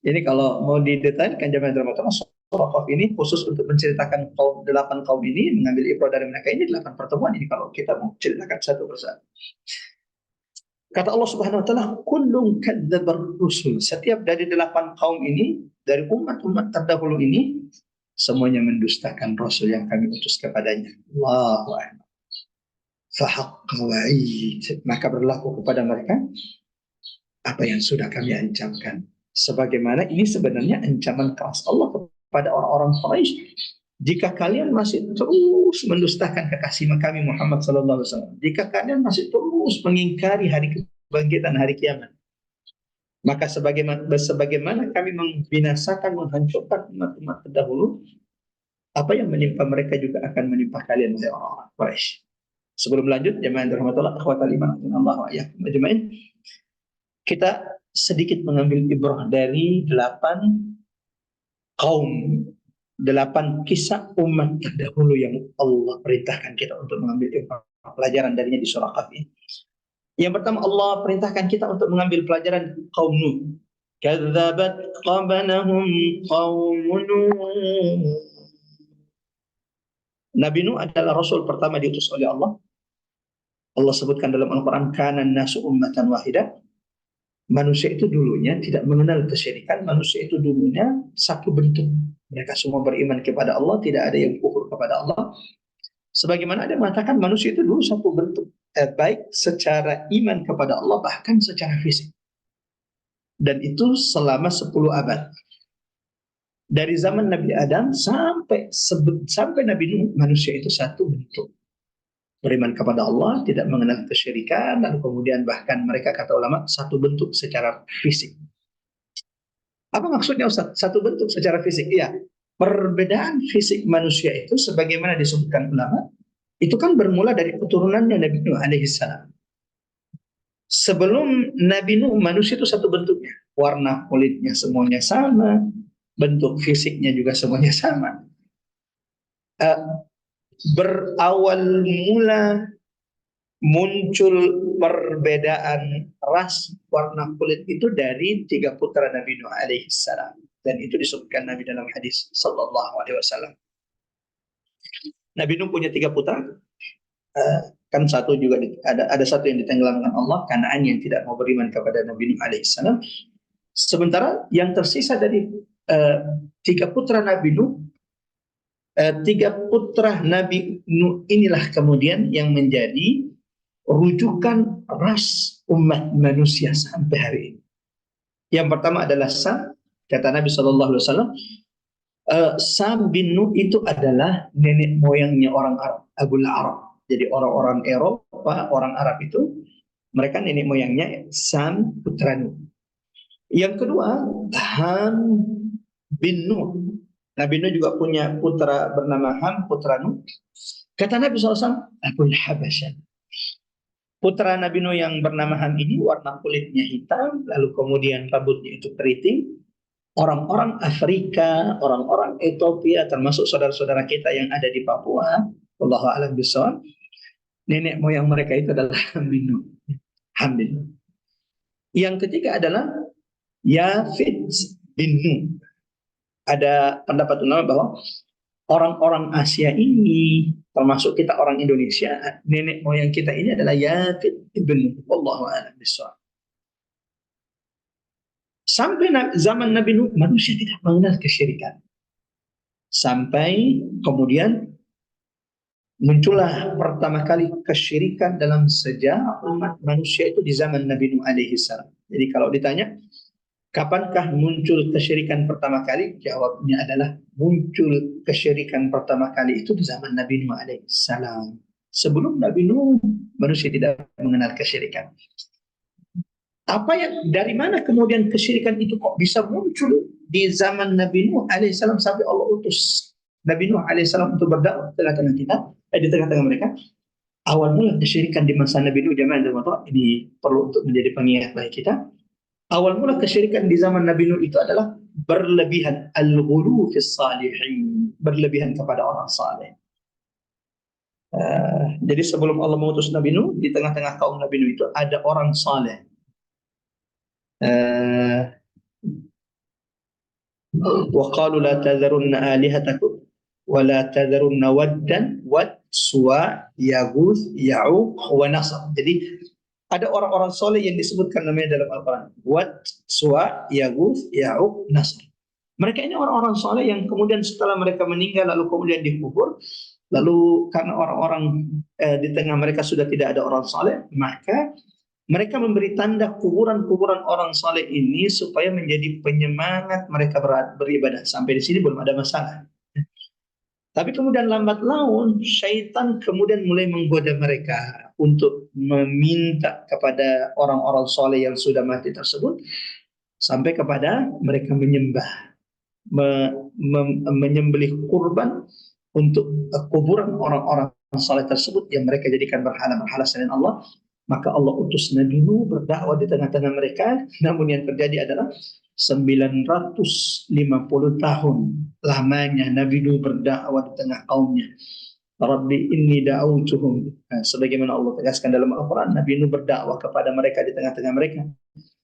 Ini kalau mau didetailkan, jemaah rahmatullah, surah Qaf ini khusus untuk menceritakan 8 kaum ini, mengambil ibrah dari mereka. Ini 8 pertemuan ini kalau kita mau ceritakan satu persatu. Kata Allah Subhanahu wa taala, kullun kadzabar rusul. Setiap dari 8 kaum ini, dari umat-umat terdahulu ini, semuanya mendustakan Rasul yang kami utus kepadanya. Allahu Akbar. Fahaqqa wa'id, maka berlaku kepada mereka apa yang sudah kami ancamkan. Sebagaimana ini sebenarnya ancaman keras Allah kepada orang-orang Quraisy. Jika kalian masih terus mendustakan kekasih kami Muhammad sallallahu alaihi wasallam, jika kalian masih terus mengingkari hari kebangkitan, hari kiamat, maka sebagaimana kami membinasakan, menghancurkan umat-umat terdahulu, apa yang menimpa mereka juga akan menimpa kalian, oleh orang-orang Quraisy. Sebelum lanjut, jemaah yang dirahmati Allah, akhwatal iman, Allah wa iyyakum ajmain, kita sedikit mengambil ibrah dari 8 kaum, 8 kisah umat terdahulu yang Allah perintahkan kita untuk mengambil pelajaran darinya di surah Qaf ini. Yang pertama, Allah perintahkan kita untuk mengambil pelajaran kaum Nuh. Kadzabat qablahum qaum Nuh. Nabi Nuh adalah rasul pertama diutus oleh Allah. Allah sebutkan dalam Al-Quran, kana nasu ummatan wahidah. Manusia itu dulunya tidak mengenal kesyirikan, manusia itu dulunya satu bentuk. Mereka semua beriman kepada Allah, tidak ada yang kufur kepada Allah. Sebagaimana ada mengatakan manusia itu dulu satu bentuk, baik secara iman kepada Allah, bahkan secara fisik. Dan itu selama 10 abad. Dari zaman Nabi Adam sampai Nabi Nuh, manusia itu satu bentuk. Beriman kepada Allah, tidak mengenal kesyirikan, dan kemudian bahkan mereka, kata ulama, satu bentuk secara fisik. Apa maksudnya Ustaz? Satu bentuk secara fisik? Iya, perbedaan fisik manusia itu sebagaimana disebutkan ulama, itu kan bermula dari keturunannya Nabi Nuh alaihissalam. Sebelum Nabi Nuh, manusia itu satu bentuknya. Warna kulitnya semuanya sama, bentuk fisiknya juga semuanya sama. berawal mula muncul perbedaan ras warna kulit itu dari 3 putra Nabi Nuh alaihi salam, dan itu disebutkan Nabi dalam hadis sallallahu alaihi wasallam. Nabi Nuh punya 3 putra, kan satu juga ada satu yang ditenggelamkan Allah, Kanaan, yang tidak mau beriman kepada Nabi Nuh alaihi salam. Sementara yang tersisa dari 3 putra Nabi Nuh, 3 putra Nabi Nuh inilah kemudian yang menjadi rujukan ras umat manusia sampai hari ini. Yang pertama adalah Sam, kata Nabi Shallallahu Alaihi Wasallam, Sam bin Nuh itu adalah nenek moyangnya orang Arab, Abul Arab. Jadi orang-orang Eropa, orang Arab itu, mereka nenek moyangnya Sam putra Nuh. Yang kedua, Ham bin Nuh. Nabi Nuh juga punya putra bernama Ham, putra Nuh. Kata Nabi SAW, Abul Habasyah. Putra Nabi Nuh yang bernama Ham ini warna kulitnya hitam, lalu kemudian rambutnya itu keriting. Orang-orang Afrika, orang-orang Ethiopia, termasuk saudara-saudara kita yang ada di Papua, wallahu a'lam bishawab, nenek moyang mereka itu adalah Ham bin Nuh. Ham bin Nuh. Yang ketiga adalah Yafid bin Nuh. Ada pendapat ulama bahwa orang-orang Asia ini, termasuk kita orang Indonesia, nenek moyang kita ini adalah Yafid bin Nuh. Wallahu a'lam bishawab. Sampai zaman Nabi Nuh, manusia tidak mengenal kesyirikan. Sampai kemudian muncullah pertama kali kesyirikan dalam sejarah umat manusia itu di zaman Nabi Nuh alaihi salam. Jadi kalau ditanya, kapankah muncul kesyirikan pertama kali? Jawabnya adalah muncul kesyirikan pertama kali itu di zaman Nabi Nuh alaihi salam. Sebelum Nabi Nuh, manusia tidak mengenal kesyirikan. Dari mana kemudian kesyirikan itu kok bisa muncul di zaman Nabi Nuh alaihissalam sampai Allah utus Nabi Nuh alaihissalam untuk berdakwah di tengah-tengah kita, di tengah-tengah mereka? Awal mula kesyirikan di masa Nabi Nuh, jamaah dan ini perlu untuk menjadi pengingat bagi kita. Awal mula kesyirikan di zaman Nabi Nuh itu adalah berlebihan, al-ghulu fis salihin, berlebihan kepada orang saleh. Jadi sebelum Allah mengutus Nabi Nuh, di tengah-tengah kaum Nabi Nuh itu ada orang saleh. وقالوا لا تذرن آلهتكم ولا تذرن ودا وسواع يغوث يعوق ونصر. Jadi ada orang-orang soleh yang disebutkan namanya dalam Al-Quran, Wad, Suwa, Yaguth, Ya'uq, Nasr. Mereka ini orang-orang soleh yang kemudian setelah mereka meninggal lalu kemudian dikubur. Lalu karena orang-orang di tengah mereka sudah tidak ada orang soleh, maka mereka memberi tanda kuburan-kuburan orang saleh ini supaya menjadi penyemangat mereka beribadah. Sampai di sini belum ada masalah. Tapi kemudian lambat laun, syaitan kemudian mulai menggoda mereka untuk meminta kepada orang-orang saleh yang sudah mati tersebut, sampai kepada mereka menyembelih kurban untuk kuburan orang-orang saleh tersebut yang mereka jadikan berhala-berhala selain Allah. Maka Allah utus Nabi Nuh berdakwah di tengah-tengah mereka. Namun yang terjadi adalah 950 tahun lamanya Nabi Nuh berdakwah di tengah kaumnya. Rabbi inni da'autuhum. Sebagaimana Allah tegaskan dalam Al-Quran, Nabi Nuh berdakwah kepada mereka di tengah-tengah mereka.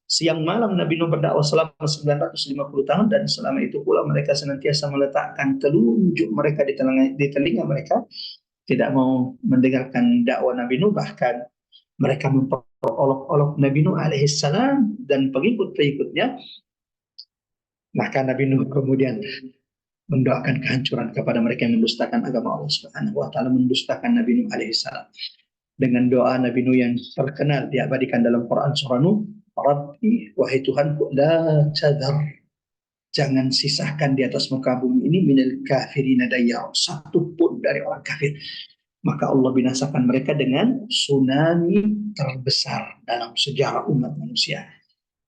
Siang malam Nabi Nuh berdakwah selama 950 tahun, dan selama itu pula mereka senantiasa meletakkan telunjuk mereka di telinga mereka, tidak mau mendengarkan dakwah Nabi Nuh. Bahkan mereka memperolok-olok Nabi Nuh alaihissalam dan pengikut-pengikutnya. Maka Nabi Nuh kemudian mendoakan kehancuran kepada mereka yang mendustakan agama Allah Subhanahu wa taala, mendustakan Nabi Nuh alaihissalam. Dengan doa Nabi Nuh yang terkenal diabadikan dalam Quran surah Nuh, Rabbi, wahai Tuhanku, la tadhar, jangan sisahkan di atas muka bumi ini minal kafirina dayyar, satu pun dari orang kafir. Maka Allah binasakan mereka dengan tsunami terbesar dalam sejarah umat manusia.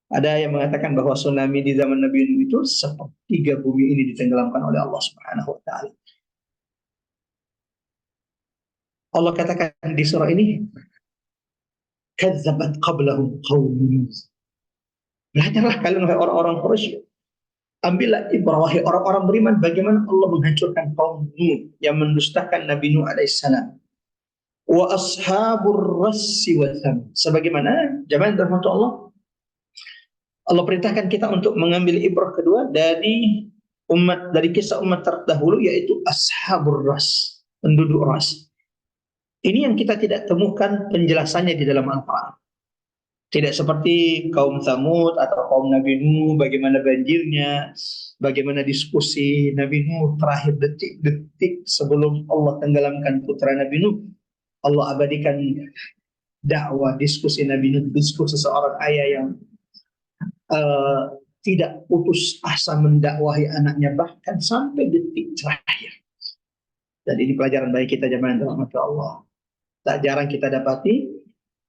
Ada yang mengatakan bahwa tsunami di zaman Nabi Nuh itu sepertiga bumi ini ditenggelamkan oleh Allah Subhanahu wa taala. Allah katakan di surah ini, kadzabat qablahum qaum Nuh. Belajarlah kalian orang-orang Quraisy. Ambillah ibrah wahai orang-orang beriman bagaimana Allah menghancurkan kaum Nuh yang mendustakan Nabi Nuh alaihissalam. Wa ashabur rassi wa thamud. Sebagaimana jamaah rahmatullah Allah perintahkan kita untuk mengambil ibrah kedua dari kisah umat terdahulu yaitu ashabur ras, penduduk ras. Ini yang kita tidak temukan penjelasannya di dalam Al-Quran. Tidak seperti kaum Tsamud atau kaum Nabi Nuh, bagaimana banjirnya, bagaimana diskusi Nabi Nuh terakhir detik-detik sebelum Allah tenggelamkan putra Nabi Nuh. Allah abadikan dakwah diskusi Nabi Nuh, diskusi seorang ayah yang tidak putus asa mendakwahi anaknya bahkan sampai detik terakhir. Dan ini pelajaran bagi kita jemaah rahmatullah Allah. Tak jarang kita dapati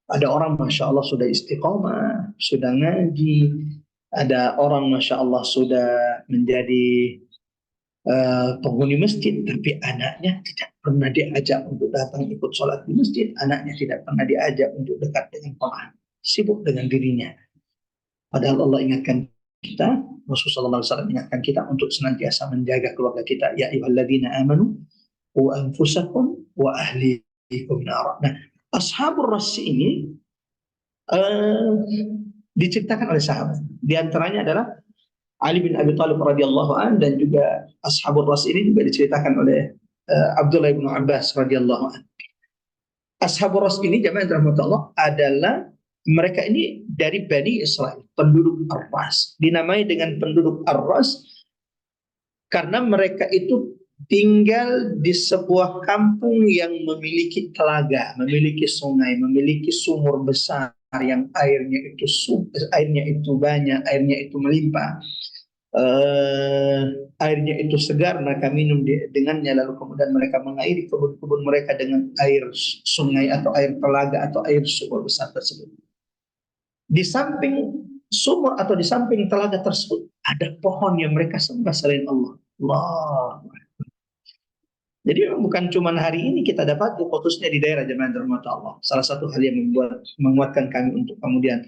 ada orang Masya Allah sudah istiqomah, sudah ngaji. Ada orang Masya Allah sudah menjadi penghuni masjid, tapi anaknya tidak pernah diajak untuk datang ikut sholat di masjid. Anaknya tidak pernah diajak untuk dekat dengan Quran. Sibuk dengan dirinya. Padahal Allah ingatkan kita, Rasulullah SAW ingatkan kita untuk senantiasa menjaga keluarga kita. Ya ayyuhalladzina amanu wa anfusakum wa ahlikum nar. Nah, ashabur rassi ini diceritakan oleh sahabat. Di antaranya adalah Ali bin Abi Thalib radhiyallahu an dan juga ashabur ras ini juga diceritakan oleh Abdullah bin Abbas radhiyallahu an. Ashabur ras ini jamaah rahmatullah adalah mereka ini dari Bani Israel, penduduk Ar-Ras. Dinamai dengan penduduk Ar-Ras karena mereka itu tinggal di sebuah kampung yang memiliki telaga, memiliki sungai, memiliki sumur besar yang airnya itu banyak, airnya itu melimpah, airnya itu segar, mereka minum dengannya, lalu kemudian mereka mengairi kebun-kebun mereka dengan air sungai atau air telaga atau air sumur besar tersebut. Di samping sumur atau di samping telaga tersebut ada pohon yang mereka sembah selain Allah. Allah. Jadi bukan cuma hari ini kita dapat khususnya di daerah jemaah rahmatullah Allah. Salah satu hal yang menguatkan kami untuk kemudian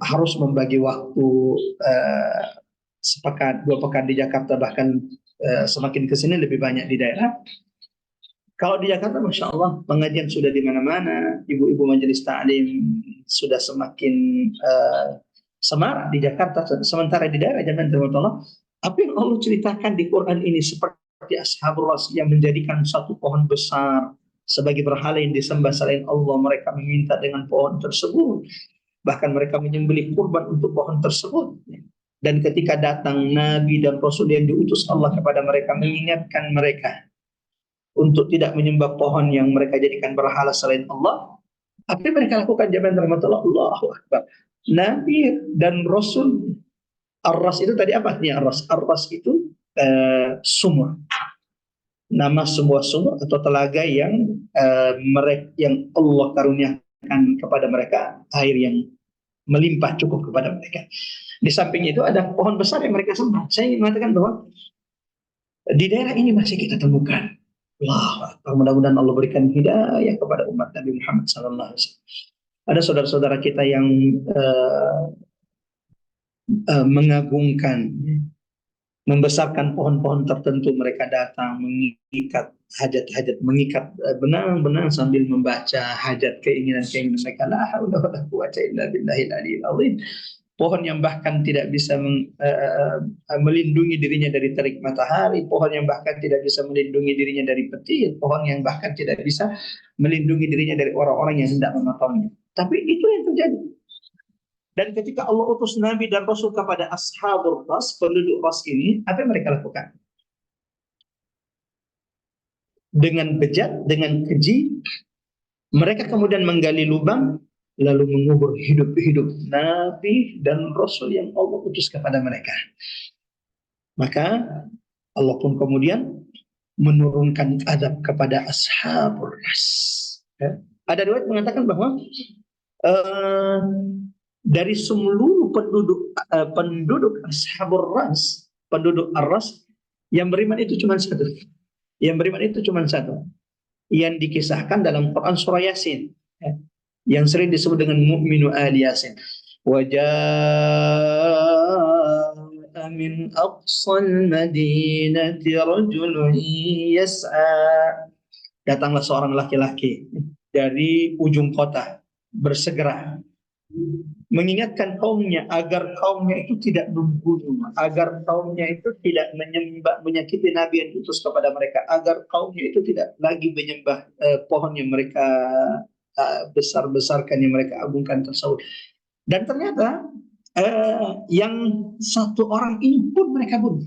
harus membagi waktu sepekan, 2 pekan di Jakarta, bahkan semakin ke sini lebih banyak di daerah. Kalau di Jakarta, Masya Allah, pengajian sudah di mana-mana, ibu-ibu majelis ta'lim sudah semakin semarak di Jakarta, sementara di daerah jangan Allah. Apa yang Allah ceritakan di Quran ini seperti ashabur ras yang menjadikan satu pohon besar sebagai berhala yang disembah selain Allah, mereka meminta dengan pohon tersebut, bahkan mereka menyembelih kurban untuk pohon tersebut. Dan ketika datang Nabi dan Rasul yang diutus Allah kepada mereka mengingatkan mereka untuk tidak menyembah pohon yang mereka jadikan berhala selain Allah, apa yang mereka lakukan jemaah rahmatullah? Allahu Akbar. Nabi dan Rasul. Ar-Ras itu tadi apa artinya Ar-Ras? Ar-Ras itu sumur. Nama sebuah sumur atau telaga yang yang Allah karuniakan kepada mereka air yang melimpah cukup kepada mereka. Di samping itu ada pohon besar yang mereka sembah. Saya ingin mengatakan bahwa di daerah ini masih kita temukan. Mudah-mudahan Allah berikan hidayah kepada umat Nabi Muhammad SAW. Ada saudara-saudara kita yang mengagungkan, membesarkan pohon-pohon tertentu, mereka datang mengikat hajat-hajat, mengikat benang-benang sambil membaca hajat keinginan-keinginan mereka. La haula wala quwwata illa billahil aliyil azim. Pohon yang bahkan tidak bisa melindungi dirinya dari terik matahari, pohon yang bahkan tidak bisa melindungi dirinya dari petir, pohon yang bahkan tidak bisa melindungi dirinya dari orang-orang yang hendak memotongnya. Tapi itu yang terjadi. Dan ketika Allah utus Nabi dan Rasul kepada ashabur ras, penduduk ras ini, apa yang mereka lakukan? Dengan bejat, dengan keji, mereka kemudian menggali lubang, lalu mengubur hidup-hidup Nabi dan Rasul yang Allah utus kepada mereka. Maka Allah pun kemudian menurunkan adab kepada ashabur ras. Ya. Ada riwayat mengatakan bahwa dari seluruh penduduk ashabur ras, penduduk ar-ras, yang beriman itu cuma satu. Yang beriman itu cuma satu. Yang dikisahkan dalam Quran surah Yasin. Ya. Yang sering disebut dengan mu'minu ali Yasin. Wa jaa'a min aqsal madinati rajulun yas'a. Datanglah seorang laki-laki dari ujung kota bersegera mengingatkan kaumnya agar kaumnya itu tidak membunuh, agar kaumnya itu tidak menyembah menyakiti Nabi yang diutus kepada mereka, agar kaumnya itu tidak lagi menyembah pohon yang mereka besar-besarkan, yang mereka agungkan tersebut. Dan ternyata yang satu orang ini pun mereka bunuh.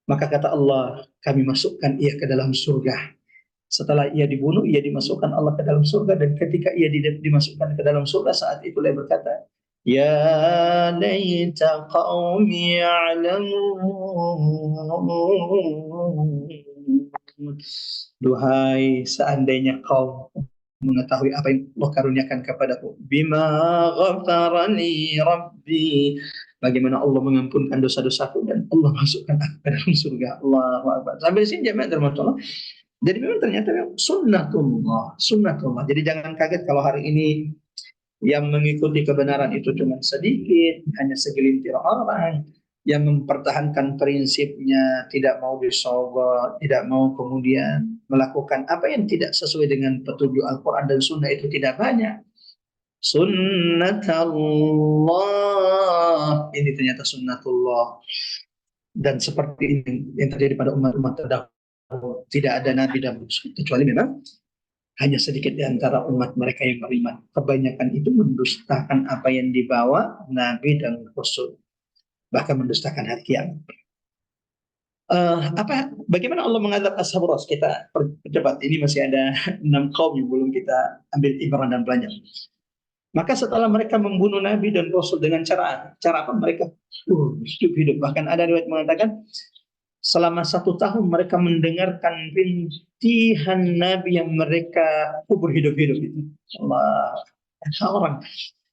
Maka kata Allah, kami masukkan ia ke dalam surga. Setelah ia dibunuh, ia dimasukkan Allah ke dalam surga, dan ketika ia dimasukkan ke dalam surga, saat itu dia berkata, Ya laita qaumi ya'lamun. Duhai seandainya kaum mengetahui apa yang Allah karuniakan kepadaku. Bima ghafarani Rabbi. Bagaimana Allah mengampunkan dosa-dosaku dan Allah masukkan aku ke dalam surga. Allahu Akbar. Sampai di sini jemaah dirahmati. Jadi memang ternyata sunnatullah, sunnatullah. Jadi jangan kaget kalau hari ini yang mengikuti kebenaran itu cuma sedikit, hanya segelintir orang yang mempertahankan prinsipnya, tidak mau disobot, tidak mau kemudian melakukan apa yang tidak sesuai dengan petunjuk Al-Quran dan Sunnah, itu tidak banyak. Sunnatullah, ini ternyata sunnatullah. Dan seperti ini yang terjadi pada umat-umat terdahulu. Tidak ada nabi dan rasul, kecuali memang hanya sedikit di antara umat mereka yang beriman. Kebanyakan itu mendustakan apa yang dibawa nabi dan rasul, bahkan mendustakan hari kiamat. Bagaimana Allah mengadab Ashabul Ras? Kita percepat, ini masih ada 6 kaum yang belum kita ambil ibarat dan belajar. Maka setelah mereka membunuh nabi dan rasul dengan cara apa? Mereka hidup. Bahkan ada riwayat mengatakan selama 1 tahun mereka mendengarkan rintihan Nabi yang mereka kubur hidup-hidup itu. Allah,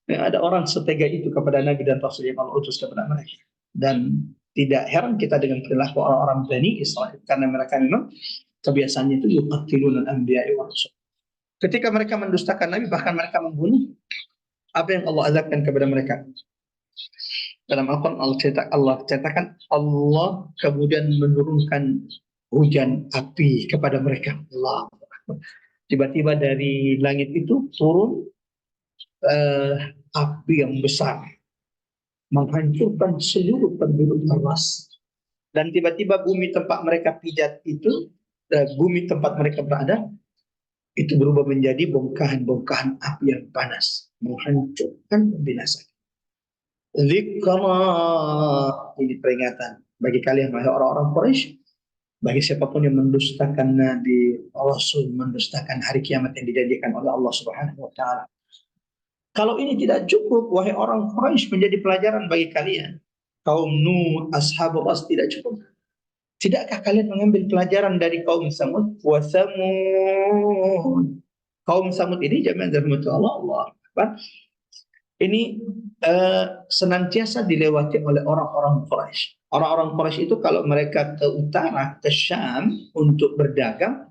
ada orang setega itu kepada Nabi dan Rasul yang Allah utus kepada mereka. Dan tidak heran kita dengan perilaku orang-orang Bani Israel, karena mereka memang kebiasaannya itu yuqatilun al-anbiya'i wa rasul. Ketika mereka mendustakan Nabi, bahkan mereka membunuh, apa yang Allah azabkan kepada mereka? Dalam Al-Quran Allah ceritakan Allah kemudian menurunkan hujan api kepada mereka. Allah. Tiba-tiba dari langit itu turun api yang besar, menghancurkan seluruh penduduk Ras. Dan tiba-tiba bumi tempat mereka pijat itu, bumi tempat mereka berada, itu berubah menjadi bongkahan-bongkahan api yang panas, menghancurkan, membinasakan. Zikra, ini peringatan bagi kalian wahai orang-orang Quraisy, bagi siapapun yang mendustakan Nabi, Rasul, mendustakan hari kiamat yang dijanjikan oleh Allah Subhanahu wa taala. Kalau ini tidak cukup wahai orang Quraisy menjadi pelajaran bagi kalian, kaum Nuh, Ashabul Ras tidak cukup. Tidakkah kalian mengambil pelajaran dari kaum Samud? Wa Samud. Kaum Samud ini jamaah rahmatullah Allah. Ini senantiasa dilewati oleh orang-orang Quraisy. Orang-orang Quraisy itu kalau mereka ke utara, ke Syam untuk berdagang,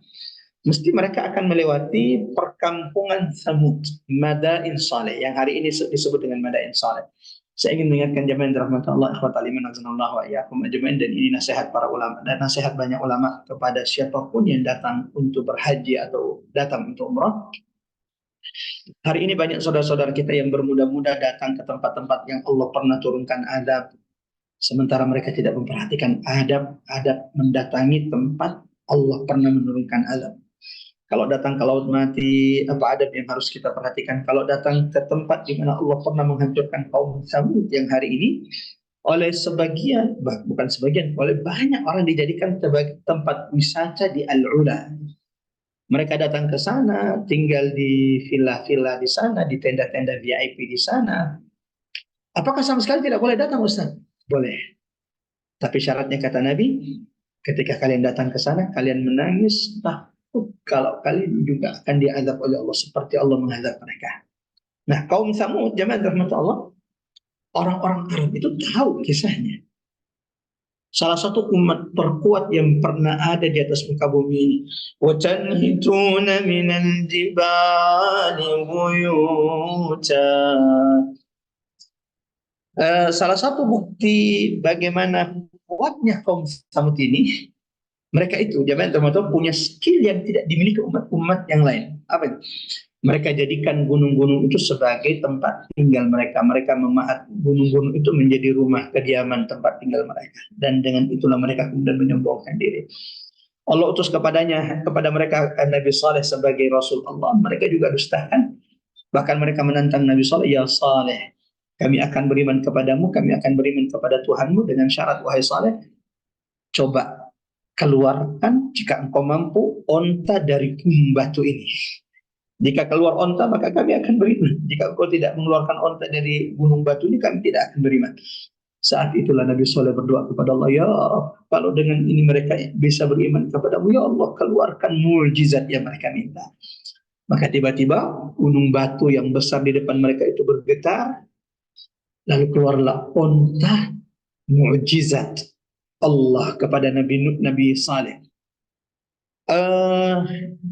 mesti mereka akan melewati perkampungan Samud, Madain Saleh, yang hari ini disebut dengan Madain Saleh. Saya ingin mengingatkan jemaah dirahmati Allah, ikhwatal iman azanallahu wa iyyakum ajmain, dan ini nasihat para ulama dan nasihat banyak ulama kepada siapapun yang datang untuk berhaji atau datang untuk umrah. Hari ini banyak saudara-saudara kita yang bermudah-mudah datang ke tempat-tempat yang Allah pernah turunkan adab, sementara mereka tidak memperhatikan adab mendatangi tempat Allah pernah menurunkan adab. Kalau datang ke Laut Mati, apa adab yang harus kita perhatikan? Kalau datang ke tempat di mana Allah pernah menghancurkan kaum Samud yang hari ini oleh sebagian, bukan sebagian, oleh banyak orang dijadikan sebagai tempat wisata di Al-Ula. Mereka datang ke sana, tinggal di villa-villa di sana, di tenda-tenda VIP di sana. Apakah sama sekali tidak boleh datang, Ustaz? Boleh. Tapi syaratnya kata Nabi, ketika kalian datang ke sana, kalian menangis, takut kalau kalian juga akan diazab oleh Allah seperti Allah mengazab mereka. Nah, kaum Samud, jemaah rahmat Allah, orang-orang Arab itu tahu kisahnya. Salah satu umat terkuat yang pernah ada di atas muka bumi ini. وَتَنْحِتُونَ مِنَ الْجِبَالِ بُيُوتًا. Salah satu bukti bagaimana kuatnya kaum Samud ini, mereka itu jamaah teman-teman punya skill yang tidak dimiliki umat-umat yang lain. Apa itu? Mereka jadikan gunung-gunung itu sebagai tempat tinggal mereka. Mereka memahat gunung-gunung itu menjadi rumah kediaman tempat tinggal mereka. Dan dengan itulah mereka kemudian menyombongkan diri. Allah utus kepada mereka Nabi Saleh sebagai Rasul Allah. Mereka juga dustakan. Bahkan mereka menantang Nabi Saleh, ya Saleh, kami akan beriman kepadamu, kami akan beriman kepada Tuhanmu dengan syarat, wahai Saleh, coba keluarkan jika engkau mampu onta dari batu ini. Jika keluar onta maka kami akan beriman. Jika engkau tidak mengeluarkan onta dari gunung batu ini kami tidak akan beriman. Saat itulah Nabi Soleh berdoa kepada Allah, ya Rabb, kalau dengan ini mereka bisa beriman kepadamu, ya Allah keluarkan mukjizat yang mereka minta. Maka tiba-tiba gunung batu yang besar di depan mereka itu bergetar, lalu keluarlah onta mukjizat Allah kepada Nabi Saleh.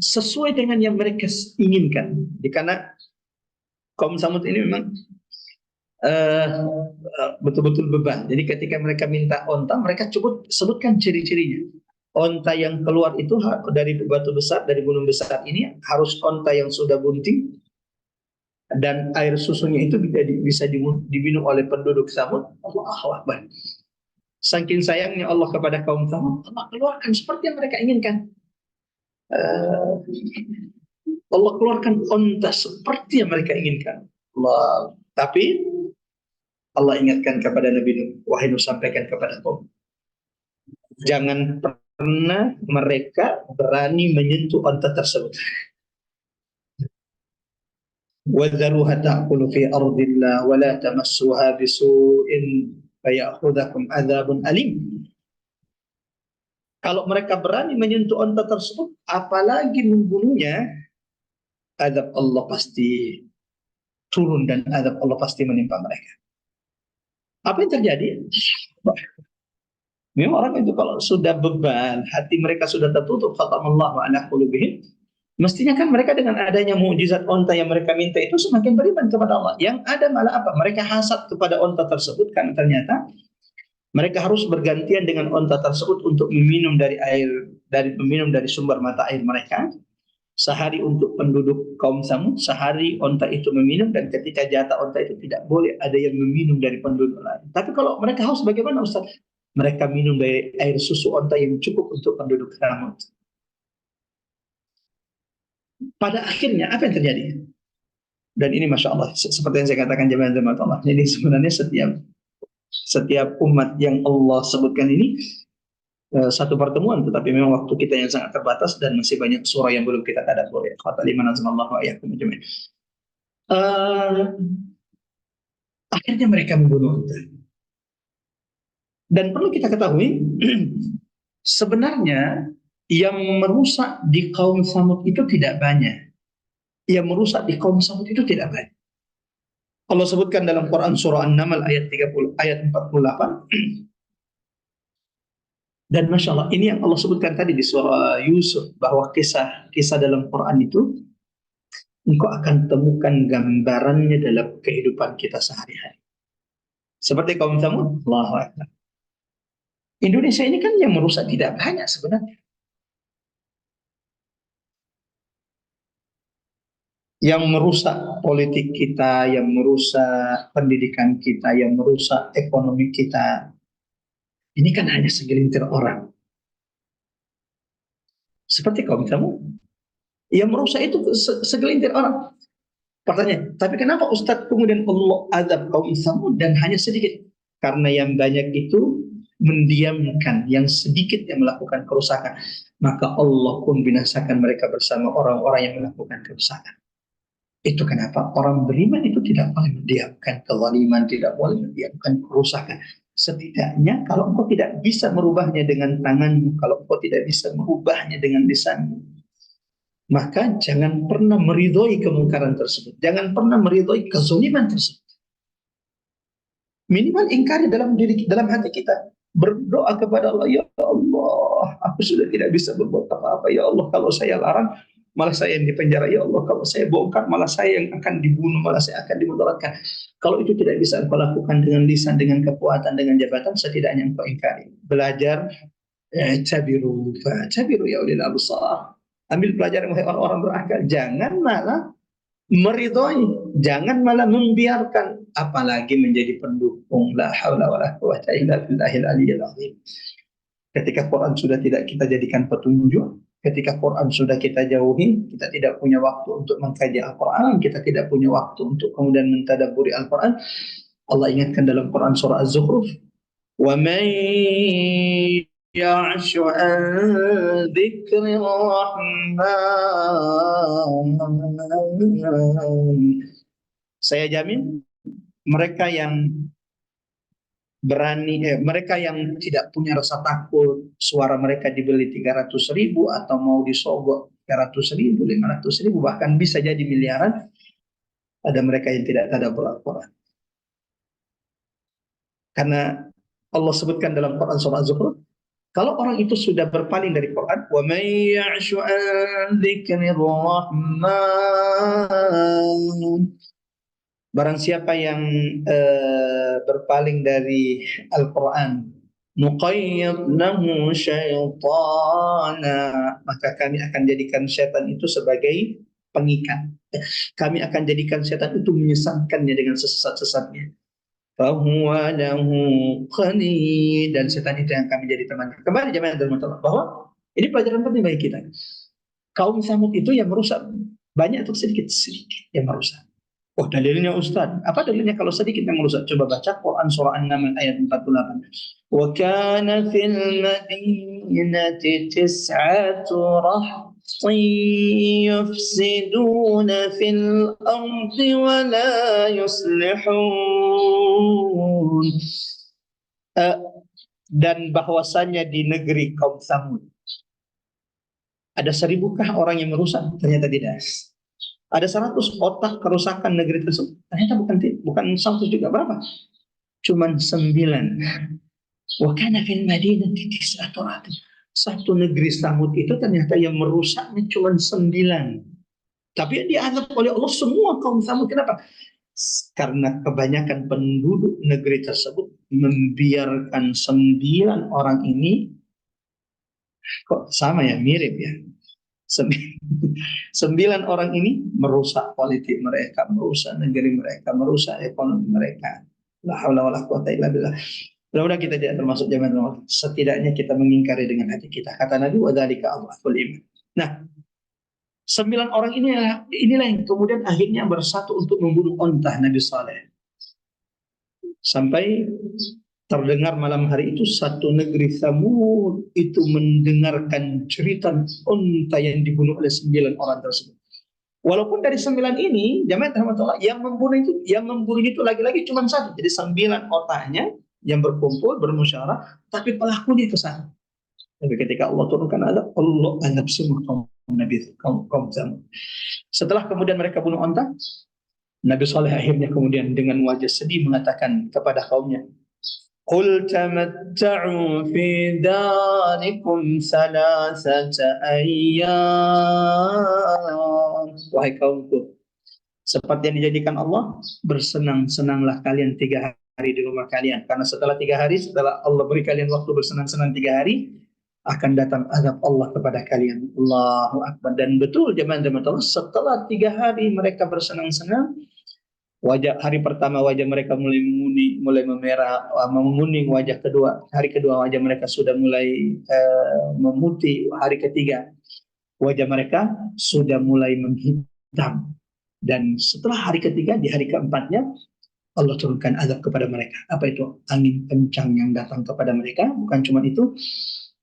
Sesuai dengan yang mereka inginkan. Karena kaum Samud ini memang betul-betul beban. Jadi ketika mereka minta onta, mereka cukup sebutkan ciri-cirinya. Onta yang keluar itu dari batu besar, dari gunung besar ini harus onta yang sudah bunting, dan air susunya itu bisa diminum oleh penduduk Samud. Allahu Akbar. Saking sayangnya Allah kepada kaum Samud, Allah keluarkan seperti yang mereka inginkan. Allah keluarkan onta seperti yang mereka inginkan. Tapi Allah ingatkan kepada Nabi Nuh, wahai Nuh, sampaikan kepada kaum, jangan pernah mereka berani menyentuh onta tersebut. وَذَرُوهَا تَأْكُلُ فِي أَرْضِ اللَّهِ وَلَا تَمَسُّوهَا بِسُوءٍ فَيَأْخُذَكُمْ عَذَابٌ أَلِيمٌ. Kalau mereka berani menyentuh onta tersebut, apalagi membunuhnya, azab Allah pasti turun dan azab Allah pasti menimpa mereka. Apa yang terjadi? Memang orang itu kalau sudah beban, hati mereka sudah tertutup, khatamallahu ala qulubihim, mestinya kan mereka dengan adanya mukjizat onta yang mereka minta itu semakin beriman kepada Allah. Yang ada malah apa? Mereka hasad kepada onta tersebut karena ternyata mereka harus bergantian dengan onta tersebut untuk meminum dari sumber mata air mereka. Sehari untuk penduduk kaum Samud, sehari onta itu meminum, dan ketika jatah onta itu tidak boleh ada yang meminum dari penduduk lain. Tapi kalau mereka haus bagaimana Ustaz? Mereka minum dari air susu onta yang cukup untuk penduduk Samud. Pada akhirnya apa yang terjadi? Dan ini Masya Allah, seperti yang saya katakan jemaah Allah, jadi sebenarnya setiap umat yang Allah sebutkan ini satu pertemuan, tetapi memang waktu kita yang sangat terbatas dan masih banyak surah yang belum kita tadabbur. Akhirnya mereka membunuh onta. Dan perlu kita ketahui, sebenarnya yang merusak di kaum Samud itu tidak banyak. Yang merusak di kaum Samud itu tidak banyak. Allah sebutkan dalam Quran surah An-Naml ayat 48. Dan Masya Allah, ini yang Allah sebutkan tadi di surah Yusuf, bahwa kisah dalam Quran itu engkau akan temukan gambarannya dalam kehidupan kita sehari-hari. Seperti kaum Samud, Allahu Akbar. Indonesia ini kan yang merusak tidak banyak sebenarnya. Yang merusak politik kita, yang merusak pendidikan kita, yang merusak ekonomi kita, ini kan hanya segelintir orang. Seperti kaum Samud, yang merusak itu segelintir orang. Pertanyaan, tapi kenapa Ustadz kemudian Allah azab kaum Samud dan hanya sedikit? Karena yang banyak itu mendiamkan, yang sedikit yang melakukan kerusakan. Maka Allah pun binasakan mereka bersama orang-orang yang melakukan kerusakan. Itu kenapa orang beriman itu tidak boleh mendiamkan kezaliman, tidak boleh mendiamkan kerusakan. Setidaknya kalau engkau tidak bisa merubahnya dengan tanganmu, kalau engkau tidak bisa merubahnya dengan lisanmu, maka jangan pernah meridhoi kemungkaran tersebut. Jangan pernah meridhoi kezaliman tersebut. Minimal ingkari dalam hati kita. Berdoa kepada Allah, ya Allah, aku sudah tidak bisa berbuat apa-apa. Ya Allah, kalau saya larang, malah saya yang dipenjara. Ya Allah, kalau saya bongkar malah saya yang akan dibunuh, malah saya akan dimudaratkan. Kalau itu tidak bisa engkau lakukan dengan lisan, dengan kekuatan, dengan jabatan, setidaknya engkau ingkari. Belajar, cabiru ya ulil absar. Ambil pelajaran wahai orang-orang berakal. Jangan malah meridhoi, jangan malah membiarkan, apalagi menjadi pendukung. La haula wala quwwata illa billahil aliyyil azim. Ketika Quran sudah tidak kita jadikan petunjuk, ketika Quran sudah kita jauhi, kita tidak punya waktu untuk mengkaji Al-Quran, kita tidak punya waktu untuk kemudian mentadabburi Al-Quran. Allah ingatkan dalam Quran surah Az-Zukhruf, wa man ya'shu an dzikrir rahman, saya jamin mereka yang berani, mereka yang tidak punya rasa takut, suara mereka dibeli 300.000 atau mau disogok 300.000, 500.000, bahkan bisa jadi miliaran, ada mereka yang tidak tadabbur Al-Quran. Karena Allah sebutkan dalam Quran surah Az-Zukhruf, kalau orang itu sudah berpaling dari Quran, wa may ya'shu an dzikrir rahman, barang siapa yang berpaling dari Al-Quran, nuqayyid lahu syaitana, maka kami akan jadikan syaitan itu sebagai pengikat. Kami akan jadikan syaitan itu menyesatkannya dengan sesat-sesatnya. Fahuwa lahu qarin, dan syaitan itu yang kami jadi temannya. Kembali jemaah dan Allah, bahwa ini pelajaran penting bagi kita. Kaum Samud itu yang merusak banyak atau sedikit? Sedikit yang merusak. Oh, dalilnya Ustaz. Apa dalilnya kalau sedikit yang merusak? Coba baca Quran surah An-Naml ayat 48. Wa kana fil madinati tis'atu rahtin yufsiduna fil ardi wa la yuslihun. Dan bahwasanya di negeri kaum Samud ada 1.000-kah orang yang merusak? Ternyata tidak. Ada 100 otak kerusakan negeri tersebut. Ternyata bukan 100 juga. Berapa? Cuman 9. Wa kana fil madinati tis'atu rahtin. Satu negeri Samud itu ternyata yang merusaknya cuma 9. Tapi yang dianggap oleh Allah semua kaum Samud. Kenapa? Karena kebanyakan penduduk negeri tersebut membiarkan 9 orang ini. Kok sama ya, mirip ya. 9 orang ini merusak politik mereka, merusak negeri mereka, merusak ekonomi mereka. La haula wala quwwata illa billah. Mudah-mudahan kita tidak termasuk zaman Allah. Setidaknya kita mengingkari dengan hati kita. Kata Nabi, wa dzalika adhaful iman. Nah, 9 orang inilah yang kemudian akhirnya bersatu untuk membunuh onta Nabi Saleh. Sampai terdengar malam hari itu satu negeri Tsamud itu mendengarkan cerita unta yang dibunuh oleh 9 orang tersebut. Walaupun dari 9 ini, jamaah rahmatullah, yang membunuh itu lagi-lagi cuma 1. Jadi 9 otaknya yang berkumpul bermusyawarah, tapi pelakunya itu 1. Tapi ketika Allah turunkan azab, Allah azab semua kaum Tsamud. Setelah kemudian mereka bunuh onta, Nabi Saleh akhirnya kemudian dengan wajah sedih mengatakan kepada kaumnya, Qul tamatta'u fi darikum 3 ayyam. Wahai kaumku, seperti yang dijadikan Allah, bersenang-senanglah kalian 3 hari di rumah kalian. Karena setelah 3 hari, setelah Allah beri kalian waktu bersenang-senang 3 hari, akan datang azab Allah kepada kalian. Allahu Akbar. Dan betul jemaah Allah, setelah 3 hari mereka bersenang-senang, hari pertama wajah mereka mulai memerah, menguning. Hari kedua wajah mereka sudah mulai memutih. Hari ketiga wajah mereka sudah mulai menghitam. Dan setelah hari ketiga, di hari keempatnya Allah turunkan azab kepada mereka. Apa itu? Angin kencang yang datang kepada mereka. Bukan cuma itu,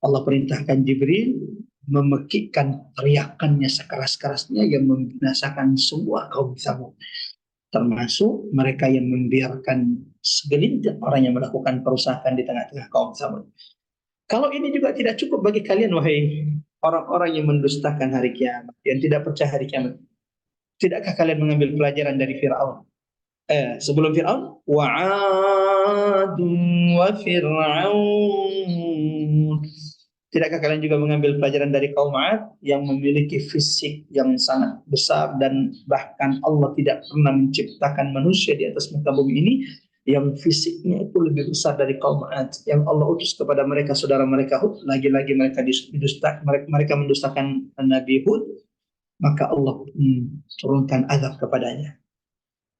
Allah perintahkan Jibril memekikkan teriakannya sekeras-kerasnya yang membinasakan semua kaum Tsamud, termasuk mereka yang membiarkan segelintir orang yang melakukan perusakan di tengah-tengah kaum Tsamud. Kalau ini juga tidak cukup bagi kalian, wahai orang-orang yang mendustakan hari kiamat, yang tidak percaya hari kiamat, tidakkah kalian mengambil pelajaran dari Fir'aun? Sebelum Fir'aun, wa'adun wa fir'aun. Tidakkah kalian juga mengambil pelajaran dari kaum 'Ad yang memiliki fisik yang sangat besar dan bahkan Allah tidak pernah menciptakan manusia di atas muka bumi ini yang fisiknya itu lebih besar dari kaum 'Ad yang Allah utus kepada mereka saudara mereka Hud, lagi-lagi mereka mendustakan Nabi Hud, maka Allah turunkan azab kepadanya.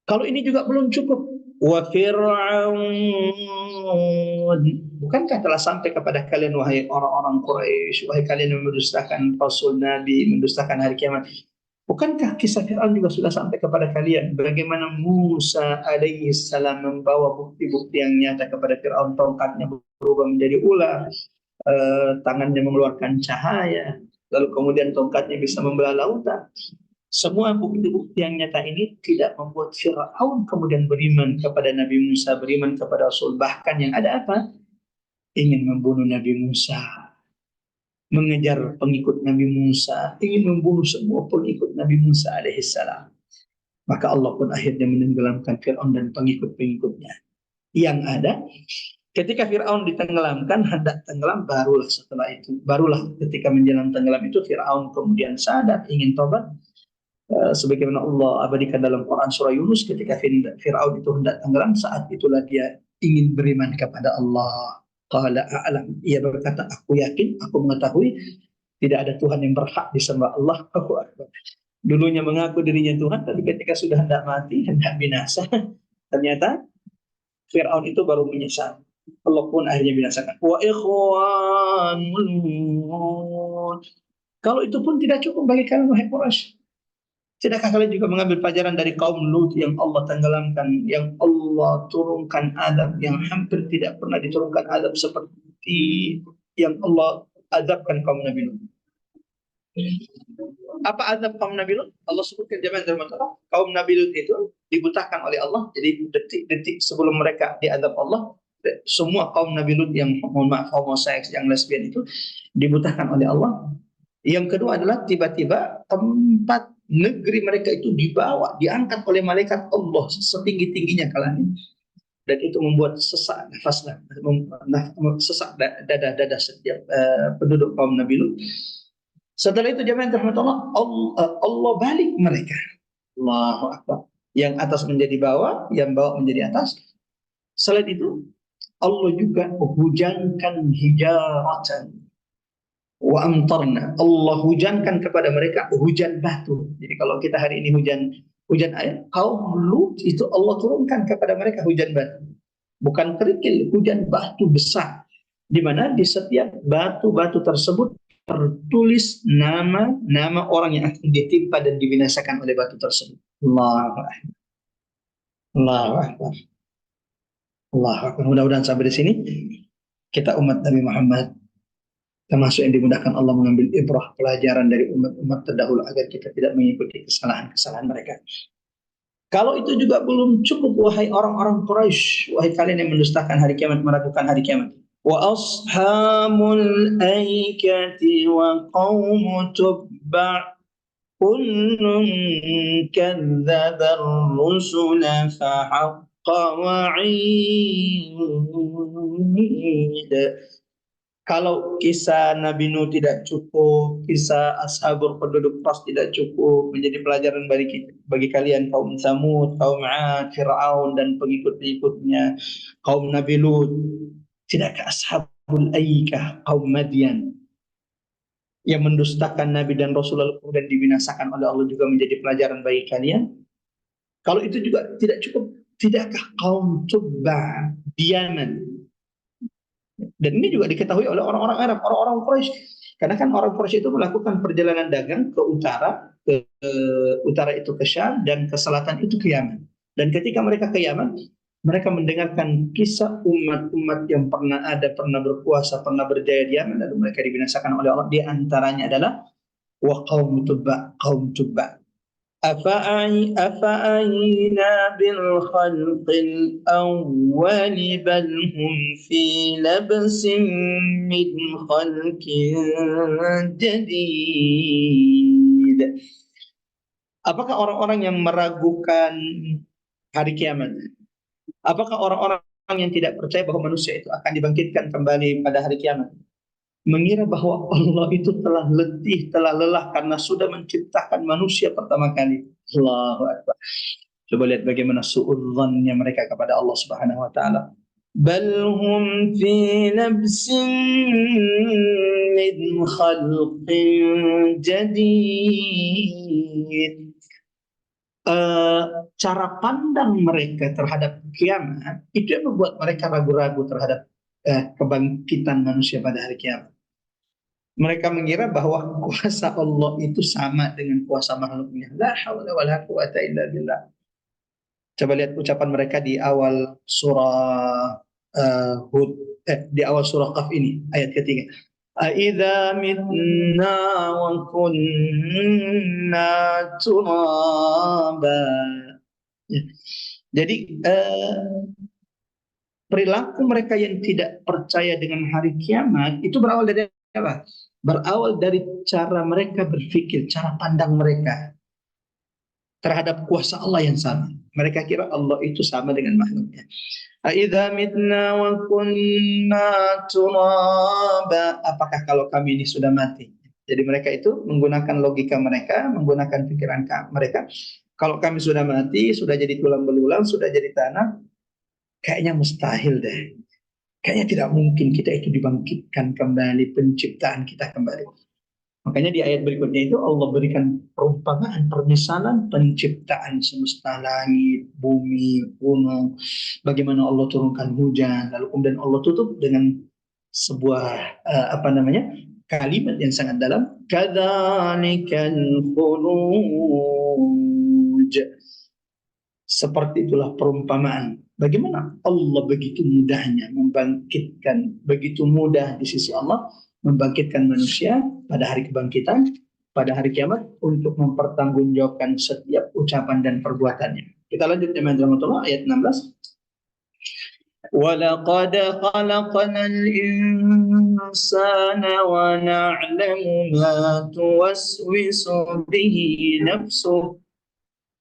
Kalau ini juga belum cukup, wa Fir'aun, bukankah telah sampai kepada kalian wahai orang-orang Quraisy, wahai kalian yang mendustakan Rasul Nabi, mendustakan hari kiamat, bukankah kisah Fir'aun juga sudah sampai kepada kalian? Bagaimana Musa alaihi salam membawa bukti-bukti yang nyata kepada Fir'aun, tongkatnya berubah menjadi ular, tangannya mengeluarkan cahaya, lalu kemudian tongkatnya bisa membelah lautan. Semua bukti-bukti yang nyata ini tidak membuat Fir'aun kemudian beriman kepada Nabi Musa, beriman kepada Rasul. Bahkan yang ada apa? Ingin membunuh Nabi Musa, mengejar pengikut Nabi Musa, ingin membunuh semua pengikut Nabi Musa alaihissalam. Maka Allah pun akhirnya menenggelamkan Fir'aun dan pengikut-pengikutnya. Yang ada, ketika Fir'aun ditenggelamkan, hendak tenggelam, barulah ketika menjelang tenggelam itu Fir'aun kemudian sadar, ingin tobat. Sebagaimana Allah abadikan dalam Quran surah Yunus, ketika Fir'aun itu hendak tenggelam, saat itulah dia ingin beriman kepada Allah. Qala a'lam, ia berkata, aku yakin, aku mengetahui tidak ada Tuhan yang berhak disembah Allah. Aku akbar. Dulunya mengaku dirinya Tuhan, tapi ketika sudah hendak mati, hendak binasa, ternyata Fir'aun itu baru menyesal. Allah pun akhirnya binasakan. Wa ikhwanul Lut. Kalau itu pun tidak cukup bagi kalian wahai Quraisy. Tidakkah kalian juga mengambil pelajaran dari kaum Lut yang Allah tenggelamkan, yang Allah turunkan azab yang hampir tidak pernah diturunkan azab seperti yang Allah azabkan kaum Nabi Lut. Apa azab kaum Nabi Lut? Allah sebutkan zaman kaum Nabi Lut itu dibutakan oleh Allah. Jadi detik-detik sebelum mereka diazab Allah, semua kaum Nabi Lut yang homoseks, yang lesbian itu dibutakan oleh Allah. Yang kedua adalah tiba-tiba tempat negeri mereka itu dibawa, diangkat oleh malaikat Allah setinggi-tingginya ke langit. Dan itu membuat sesak nafas, sesak dada setiap penduduk kaum Nabi Lut. Setelah itu jemaah Allah balik mereka. Allahu Akbar. Yang atas menjadi bawah, yang bawah menjadi atas. Selain itu Allah juga hujankan hijaratan wa amtarna. Allah hujankan kepada mereka hujan batu. Jadi kalau kita hari ini hujan air, kaum Lut itu Allah turunkan kepada mereka hujan batu. Bukan kerikil, hujan batu besar. Di mana di setiap batu-batu tersebut tertulis nama orang yang akan ditimpa dan dibinasakan oleh batu tersebut. Allahu Akbar. Allahu Akbar. Allahu Akbar. Mudah-mudahan sampai di sini kita umat Nabi Muhammad termasuk yang dimudahkan Allah mengambil ibrah pelajaran dari umat-umat terdahulu agar kita tidak mengikuti kesalahan-kesalahan mereka. Kalau itu juga belum cukup wahai orang-orang Quraisy, wahai kalian yang mendustakan hari kiamat, meragukan hari kiamat. Wa ashabul aikati wa qaum tubba kullun kadzdzaba ar-rusula fa haqqa wa'id. Kalau kisah Nabi Nuh tidak cukup, kisah Ashabul penduduk Ras tidak cukup menjadi pelajaran bagi kalian kaum Samud, kaum 'Ad, Fir'aun dan pengikut-pengikutnya, kaum Nabi Lut, tidakkah Ashabul Aikah, kaum Madian yang mendustakan Nabi dan Rasul lalu kemudian dibinasakan oleh Allah juga menjadi pelajaran bagi kalian? Kalau itu juga tidak cukup, tidakkah kaum Tubba di Yaman? Dan ini juga diketahui oleh orang-orang Arab, orang-orang Quraisy. Karena kan orang Quraisy itu melakukan perjalanan dagang ke utara, ke utara itu ke Syam dan ke selatan itu ke Yaman. Dan ketika mereka ke Yaman, mereka mendengarkan kisah umat-umat yang pernah berkuasa, pernah berjaya di Yaman, lalu mereka dibinasakan oleh Allah. Di antaranya adalah wa qaum Tubba. أفأينا بالخلق الأول بل هم في لبس من خلق جديد. Apakah orang-orang yang meragukan hari kiamat? Apakah orang-orang yang tidak percaya bahwa manusia itu akan dibangkitkan kembali pada hari kiamat? mengira bahwa Allah itu telah letih, telah lelah karena sudah menciptakan manusia pertama kali. Allahu Akbar. Coba lihat bagaimana suudzannya mereka kepada Allah Subhanahu wa taala. Bal hum fi labsin min khalqin jadid. Cara pandang mereka terhadap kiamat itu yang membuat mereka ragu-ragu terhadap kebangkitan manusia pada hari kiamat. Mereka mengira bahwa kuasa Allah itu sama dengan kuasa makhluknya. La haula wala quwata illa billah. Coba lihat ucapan mereka di awal surah Hud, di awal surah Qaf ini, ayat ketiga. Aidza mitna wa kunna turaba. Ya. Jadi perilaku mereka yang tidak percaya dengan hari kiamat itu berawal dari apa? Berawal dari cara mereka berpikir, cara pandang mereka terhadap kuasa Allah yang sama. Mereka kira Allah itu sama dengan makhluknya. Aidza mitna wa kunna turaba. Apakah kalau kami ini sudah mati? Jadi mereka itu menggunakan logika mereka, menggunakan pikiran mereka. Kalau kami sudah mati, sudah jadi tulang belulang, sudah jadi tanah, kayaknya mustahil deh. Kayaknya tidak mungkin kita itu dibangkitkan kembali, penciptaan kita kembali. Makanya di ayat berikutnya itu Allah berikan perumpamaan, permisalan penciptaan semesta langit, bumi, gunung. Bagaimana Allah turunkan hujan, lalu kemudian Allah tutup dengan sebuah kalimat yang sangat dalam. Kadzalikal khuruj. Seperti itulah perumpamaan. Bagaimana Allah begitu mudahnya membangkitkan, begitu mudah di sisi Allah membangkitkan manusia pada hari kebangkitan, pada hari kiamat untuk mempertanggungjawabkan setiap ucapan dan perbuatannya. Kita lanjut teman rahmatullah ayat 16. وَلَقَدْ خَلَقْنَا الْإِنسَانَ وَنَعْلَمُ مَا تُوَسْوِسُ بِهِ نَفْسُهُ.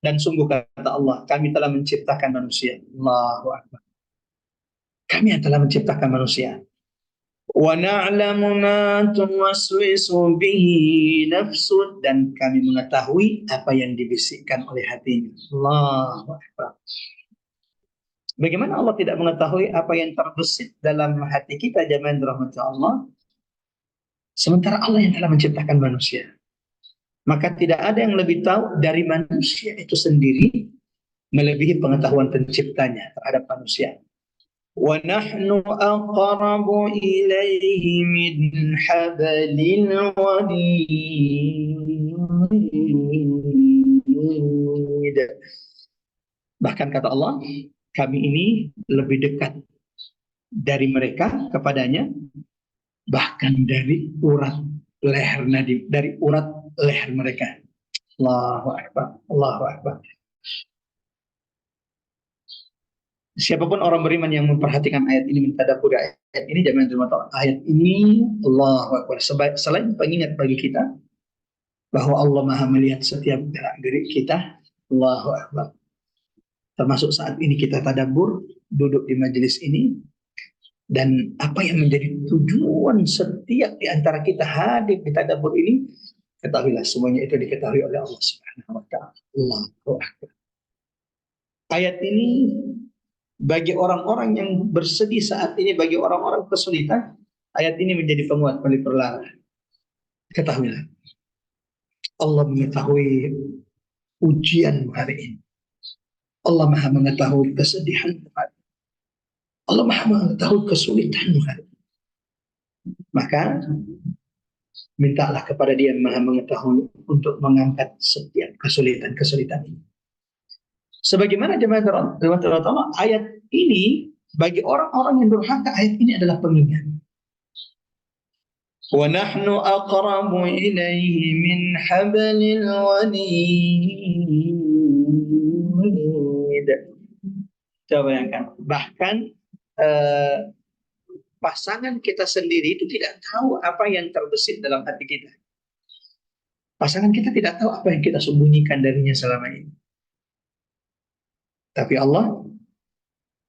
Dan sungguh kata Allah, kami telah menciptakan manusia. Allahu Akbar. Kami yang telah menciptakan manusia. وَنَعْلَمُ مَا تُوَسْوِسُ بِهِ نَفْسُهُ. Dan kami mengetahui apa yang dibisikkan oleh hatinya. Allahu Akbar. Bagaimana Allah tidak mengetahui apa yang terbesit dalam hati kita jamaah rahmat Allah, sementara Allah yang telah menciptakan manusia. Maka tidak ada yang lebih tahu dari manusia itu sendiri melebihi pengetahuan penciptanya terhadap manusia. Wa nahnu aqrabu ilaihi min hablil warid. Bahkan kata Allah, kami ini lebih dekat dari mereka kepadanya, bahkan dari urat leher nadi, dari urat leher mereka. Allahu Akbar, Allahu Akbar. Siapapun orang beriman yang memperhatikan ayat ini, mentadabburi ayat ini, jangan cuma tahu ayat ini, Allahu Akbar. Selain pengingat bagi kita bahwa Allah Maha melihat setiap gerak-gerik kita, Allahu Akbar. Termasuk saat ini kita tadabbur, duduk di majelis ini, dan apa yang menjadi tujuan setiap di antara kita hadir di tadabbur ini, ketahuilah semuanya itu diketahui oleh Allah Subhanahu wa taala. Allahu Akbar. Ayat ini bagi orang-orang yang bersedih saat ini, bagi orang-orang kesulitan, ayat ini menjadi penguat pelipur lara. Ketahuilah, Allah mengetahui ujian hari ini. Allah Maha mengetahui kesedihanmu hari ini. Allah Maha mengetahui kesulitanmu hari ini. Maka mintalah kepada Dia yang Maha mengetahui untuk mengangkat setiap kesulitan-kesulitan ini. Sebagaimana jemaah Allah, ayat ini bagi orang-orang yang durhaka, ayat ini adalah pengingat. Wa nahnu aqrabu ilaihi min hablil warid. Coba bayangkan, bahkan pasangan kita sendiri itu tidak tahu apa yang terbesit dalam hati kita. Pasangan kita tidak tahu apa yang kita sembunyikan darinya selama ini. Tapi Allah,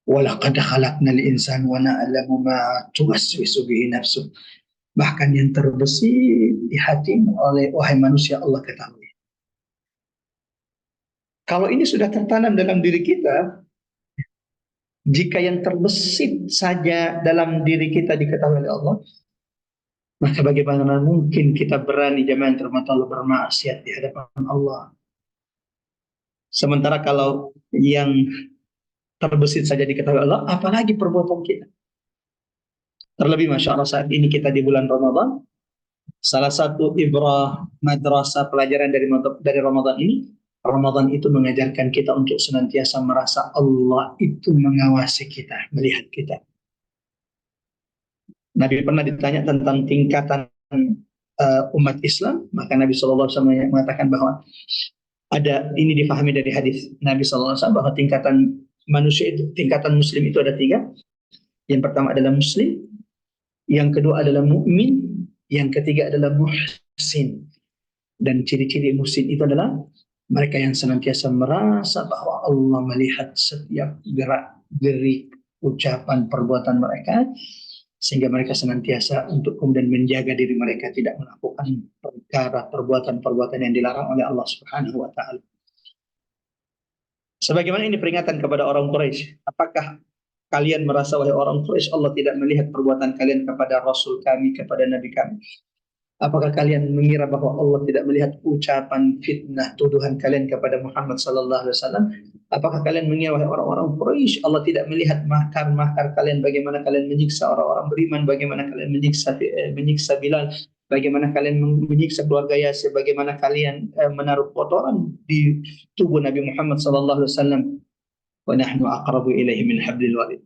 walaqad khalaqnal insana wa na'lamu ma tuwaswisu bihi nafsuh. bahkan yang terbesit di hatimu oleh wahai manusia Allah ketahui. Kalau ini sudah tertanam dalam diri kita, jika yang terbesit saja dalam diri kita diketahui oleh Allah, maka bagaimana mungkin kita berani jemaah terhormat Allah bermaksiat di hadapan Allah. Sementara kalau yang terbesit saja diketahui Allah, apalagi perbuatan kita. Terlebih Masya Allah saat ini kita di bulan Ramadan, salah satu ibrah madrasah pelajaran dari Ramadan ini, Ramadan itu mengajarkan kita untuk senantiasa merasa Allah itu mengawasi kita, melihat kita. Nabi pernah ditanya tentang tingkatan umat Islam, maka Nabi SAW mengatakan bahwa ini difahami dari hadis Nabi SAW bahwa tingkatan manusia itu, tingkatan Muslim itu ada 3. Yang pertama adalah Muslim, yang kedua adalah mukmin, yang ketiga adalah muhsin. Dan ciri-ciri muhsin itu adalah mereka yang senantiasa merasa bahwa Allah melihat setiap gerak-gerik ucapan perbuatan mereka, sehingga mereka senantiasa untuk kemudian menjaga diri mereka tidak melakukan perkara perbuatan-perbuatan yang dilarang oleh Allah Subhanahu wa taala. Sebagaimana ini peringatan kepada orang Quraisy, apakah kalian merasa wahai orang Quraisy Allah tidak melihat perbuatan kalian kepada Rasul kami, kepada Nabi kami? Apakah kalian mengira bahwa Allah tidak melihat ucapan fitnah, tuduhan kalian kepada Muhammad sallallahu alaihi wasallam? Apakah kalian mengira wahai orang-orang Quraisy Allah tidak melihat makar-makar kalian, bagaimana kalian menyiksa orang-orang beriman, bagaimana kalian menyiksa Bilal, bagaimana kalian menyiksa keluarga Yasir, bagaimana kalian menaruh kotoran di tubuh Nabi Muhammad sallallahu alaihi wasallam? Wa nahnu aqrabu ilaihi min hablil warid.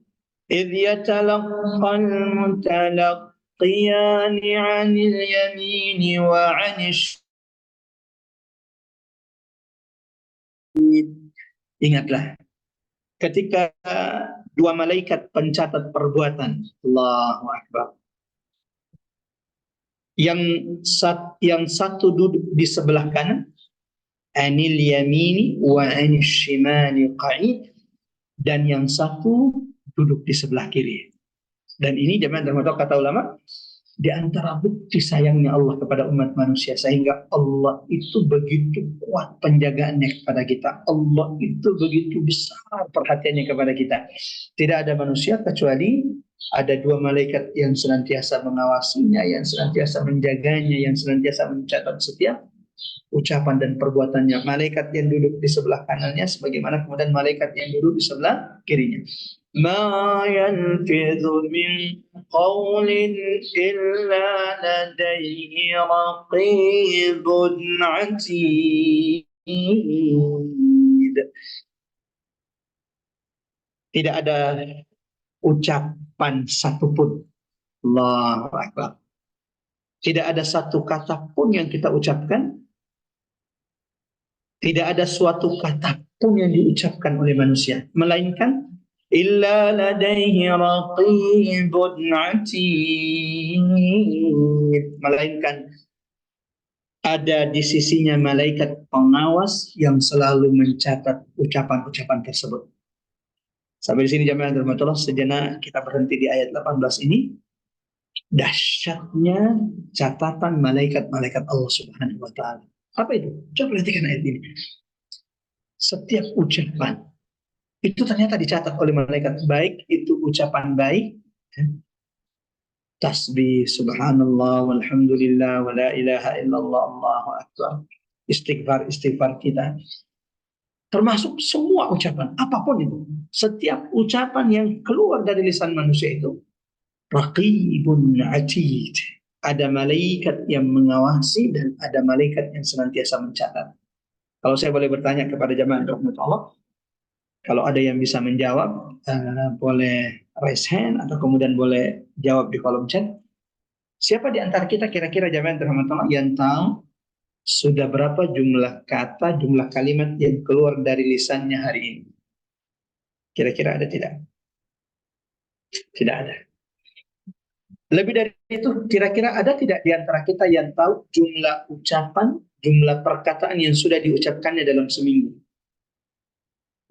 إذ يتلقى المتلقيان عن اليمين وعن الشمال. Ingatlah ketika dua malaikat pencatat perbuatan, Allahu Akbar, yang satu duduk di sebelah kanan, anil yamini wa anil shimali qa'id, dan yang satu duduk di sebelah kiri. Dan ini jemaah termasuk kata ulama, di antara bukti sayangnya Allah kepada umat manusia, sehingga Allah itu begitu kuat penjagaannya kepada kita. Allah itu begitu besar perhatiannya kepada kita. Tidak ada manusia kecuali ada 2 malaikat yang senantiasa mengawasinya, yang senantiasa menjaganya, yang senantiasa mencatat setiap ucapan dan perbuatannya. Malaikat yang duduk di sebelah kanannya, sebagaimana kemudian malaikat yang duduk di sebelah kirinya. Ma yanfidhu min qawlin illa ladayhi raqibun atid. Tidak ada ucapan satupun, Allahu Akbar, tidak ada satu kata pun yang kita ucapkan, tidak ada suatu kata pun yang diucapkan oleh manusia, melainkan illa ladaihi raqibun atid, melainkan ada di sisinya malaikat pengawas yang selalu mencatat ucapan-ucapan tersebut. Sampai di sini jemaah rahmatullah, sejenak kita berhenti di ayat 18 ini. Dahsyatnya catatan malaikat-malaikat Allah Subhanahu wa taala. Apa itu? Coba perhatikan ayat ini. Setiap ucapan itu ternyata dicatat oleh malaikat, baik itu ucapan baik, tasbih, subhanallah, walhamdulillah, wa la ilaha illallah, Allahu akbar, istighfar kita, termasuk semua ucapan, apapun itu. Setiap ucapan yang keluar dari lisan manusia itu raqibun atid, ada malaikat yang mengawasi dan ada malaikat yang senantiasa mencatat. Kalau saya boleh bertanya kepada jemaah rahmatullah, kalau ada yang bisa menjawab, boleh raise hand atau kemudian boleh jawab di kolom chat. Siapa di antara kita kira-kira jemaah rahmatullah yang tahu sudah berapa jumlah kata, jumlah kalimat yang keluar dari lisannya hari ini? Kira-kira ada tidak? Tidak ada. Lebih dari itu, kira-kira ada tidak di antara kita yang tahu jumlah ucapan, jumlah perkataan yang sudah diucapkannya dalam seminggu?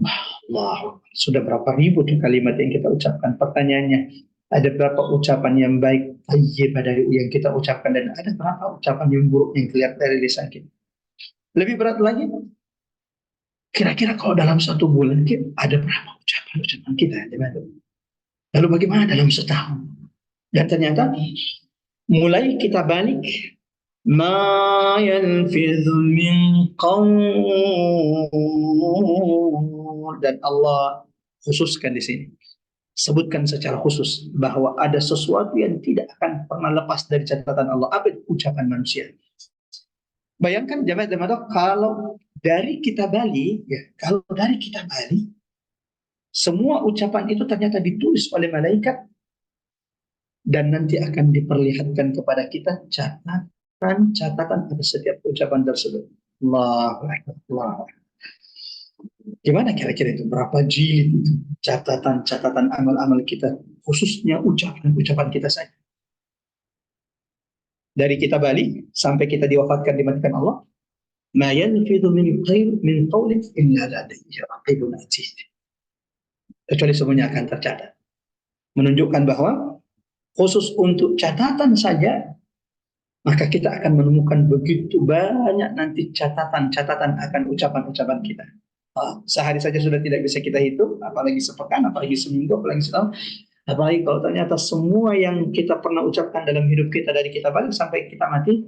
Allah, sudah berapa ribu tuh kalimat yang kita ucapkan? Pertanyaannya, Ada berapa ucapan yang baik, thayyibah dari yang kita ucapkan, dan ada berapa ucapan yang buruk yang kelihatan dari lisan kita. Lebih berat lagi, kira-kira kalau dalam satu bulan ada berapa ucapan-ucapan kita? Lalu bagaimana dalam setahun? Dan ternyata mulai kita balik, ma yalfidhu min qawl, dan Allah khususkan di sini, sebutkan secara khusus bahwa ada sesuatu yang tidak akan pernah lepas dari catatan Allah. Apa itu? Ucapan manusia. Bayangkan jemaah-jemaah, kalau dari kita Bali, semua ucapan itu ternyata ditulis oleh malaikat dan nanti akan diperlihatkan kepada kita catatan pada setiap ucapan tersebut. Allahu Akbar, Allahu Akbar. Gimana kira-kira itu? Berapa jilid itu? Catatan amal-amal kita, khususnya ucapan kita saja. Dari kita balik sampai kita diwafatkan, dimatikan Allah, ma yanfidhu min qawlin illa ladayhi raqibun atid. Kecuali semuanya akan tercatat. Menunjukkan bahwa khusus untuk catatan saja, maka kita akan menemukan begitu banyak nanti catatan akan ucapan-ucapan kita. Sehari saja sudah tidak bisa kita hitung, apalagi sepekan, apalagi seminggu, apalagi setahun. Apalagi kalau ternyata semua yang kita pernah ucapkan dalam hidup kita dari kita balik sampai kita mati,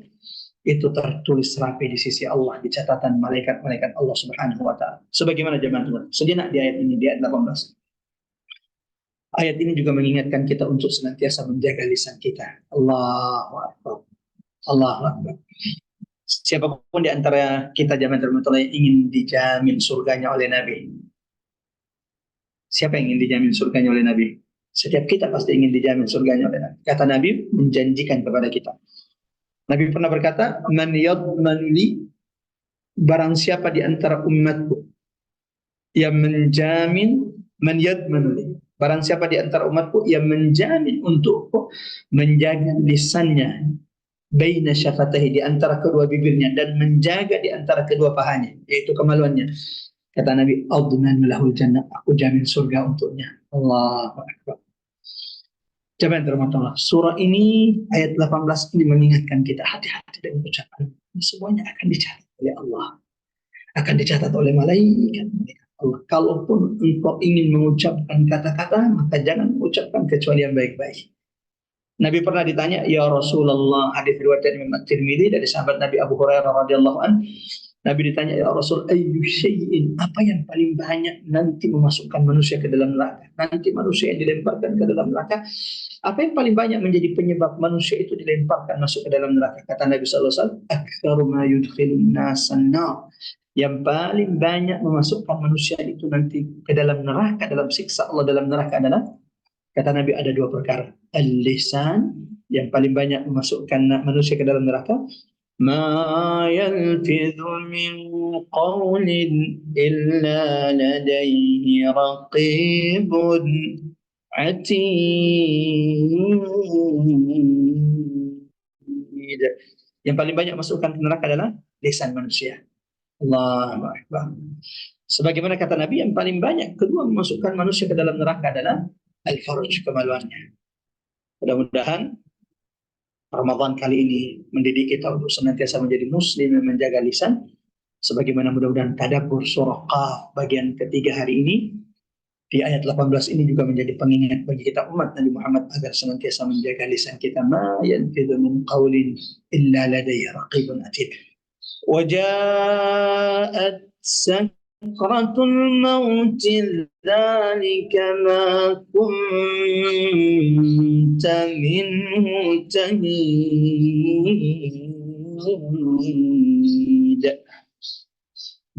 itu tertulis rapi di sisi Allah, di catatan malaikat-malaikat Allah Subhanahu wa Ta'ala. Sebagaimana jemaah Tuhan, sejenak di ayat ini, di ayat 18. Ayat ini juga mengingatkan kita untuk senantiasa menjaga lisan kita. Allahu Akbar, Allahu Akbar. Siapapun di antara kita jemaah Tuhan yang ingin dijamin surganya oleh Nabi. Siapa yang ingin dijamin surganya oleh Nabi? Setiap kita pasti ingin dijamin surganya oleh Nabi. Kata Nabi menjanjikan kepada kita. Nabi pernah berkata, "Man yadman li", barang siapa di antara umatku yang menjamin, man yadman li, barang siapa di antara umatku yang menjamin untukku menjaga lisannya, baina syafatahi, di antara kedua bibirnya, dan menjaga di antara kedua pahanya, yaitu kemaluannya. Kata Nabi, adnan lahul jannah, aku jamin surga untuknya. Allahu Akbar. Jemaah terhormat, surah ini ayat 18 ini mengingatkan kita hati-hati dengan ucapan. Semuanya akan dicatat oleh Allah, akan dicatat oleh malaikat Allah. Kalaupun engkau ingin mengucapkan kata-kata, maka jangan mengucapkan kecuali yang baik-baik. Nabi pernah ditanya, ya Rasulullah, hadis riwayat Imam At-Tirmidzi dari sahabat Nabi Abu Hurairah radhiyallahu anhu. Nabi ditanya, ya Rasul, ayyu syai'in, apa yang paling banyak nanti memasukkan manusia ke dalam neraka? Nanti manusia yang dilemparkan ke dalam neraka, apa yang paling banyak menjadi penyebab manusia itu dilemparkan masuk ke dalam neraka? Kata Nabi sallallahu alaihi wasallam, aktsaru ma yudkhilun nasan nar. Yang paling banyak memasukkan manusia itu nanti ke dalam neraka, dalam siksa Allah dalam neraka adalah, kata Nabi, ada dua perkara. Al-lisan, yang paling banyak memasukkan manusia ke dalam neraka. Ma yalfidhu min qawlin illa ladayhi raqibun atid. Yang paling banyak masukkan ke neraka adalah lisan manusia. Allahu Akbar. Sebagaimana kata Nabi, yang paling banyak kedua memasukkan manusia ke dalam neraka adalah al-farj, kemaluannya. Mudah-mudahan Ramadan kali ini mendidik kita untuk senantiasa menjadi muslim yang menjaga lisan. Sebagaimana mudah-mudahan tadabbur surah Qaf bagian ketiga hari ini, di ayat 18 ini juga menjadi pengingat bagi kita umat Nabi Muhammad agar senantiasa menjaga lisan kita. Ma yanfidhu min qawlin illa ladayhi raqibun atid. Wa ja'at sakratul maut dzalika ma kunta minhu tahid.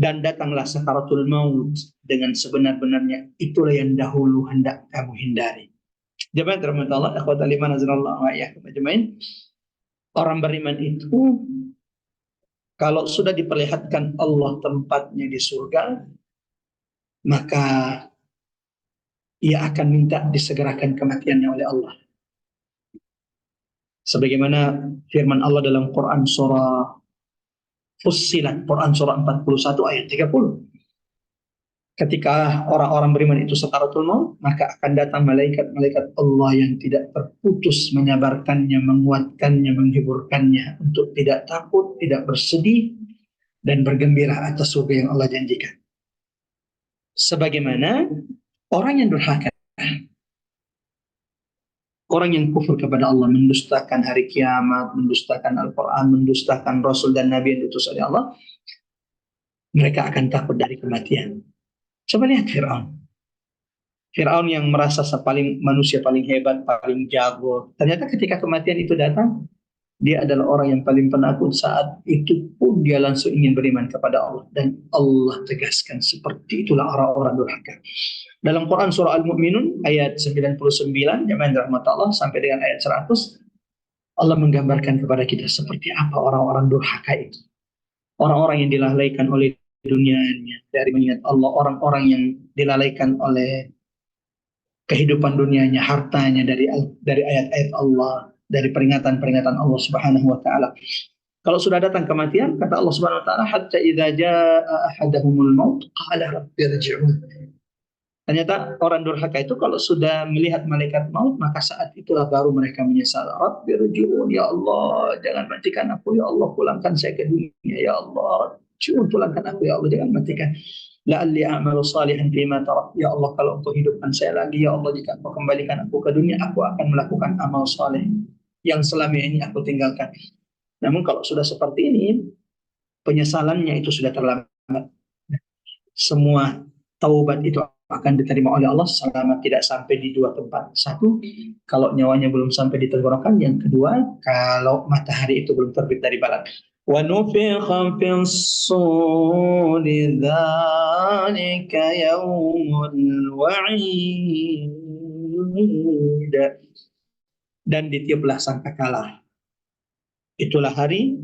Dan datanglah sakaratul maut dengan sebenar-benarnya, itulah yang dahulu hendak kamu hindari. Jemaah dirahmati Allah, ikhwatal iman azanallahu wa iyyakum ajmain. Orang beriman itu kalau sudah diperlihatkan Allah tempatnya di surga, maka ia akan minta disegerakan kematiannya oleh Allah. Sebagaimana firman Allah dalam Quran surah Fussilat, Quran surah 41 ayat 30. ketika orang-orang beriman itu sakaratul maut, maka akan datang malaikat-malaikat Allah yang tidak terputus menyabarkannya, menguatkannya, menghiburkannya untuk tidak takut, tidak bersedih, dan bergembira atas surga yang Allah janjikan. Sebagaimana orang yang durhaka, orang yang kufur kepada Allah, mendustakan hari kiamat, mendustakan Al-Quran, mendustakan Rasul dan Nabi yang diutus oleh Allah, mereka akan takut dari kematian. Coba lihat Fir'aun. Fir'aun yang merasa manusia paling hebat, paling jago. Ternyata ketika kematian itu datang, dia adalah orang yang paling penakut. Saat itu pun dia langsung ingin beriman kepada Allah. Dan Allah tegaskan, seperti itulah orang-orang durhaka. Dalam Quran surah Al-Mu'minun ayat 99, jamaah rahmat Allah, sampai dengan ayat 100, Allah menggambarkan kepada kita seperti apa orang-orang durhaka itu. Orang-orang yang dilalaikan oleh dunianya dari mengingat Allah, orang-orang yang dilalaikan oleh kehidupan dunianya, hartanya dari ayat-ayat Allah, dari peringatan-peringatan Allah Subhanahu wa taala. Kalau sudah datang kematian, kata Allah Subhanahu wa taala, hatta idza jaa ahadahumul maut qala rabbi irji'un. Ternyata orang durhaka itu kalau sudah melihat malaikat maut, maka saat itulah baru mereka menyesal. Rabbi irji'un, ya Allah, jangan matikan aku, ya Allah, pulangkan saya ke dunia, ya Allah. Pulangkan aku, ya Allah, jangan matikan. La'alli a'malu salihan fima tarak. Ya Allah, kalau Engkau hidupkan saya lagi, ya Allah, jika Engkau kembalikan aku ke dunia, aku akan melakukan amal saleh yang selama ini aku tinggalkan. Namun kalau sudah seperti ini, penyesalannya itu sudah terlambat. Semua taubat itu akan diterima oleh Allah selama tidak sampai di dua tempat. Satu, kalau nyawanya belum sampai di tenggorokan. Yang kedua, kalau matahari itu belum terbit dari barat. وَنُفِخَ فِي الصُّورِ ذَلِكَ يَوْمُ الْوَعِيدِ. Dan ditiuplah sangkakala. Itulah hari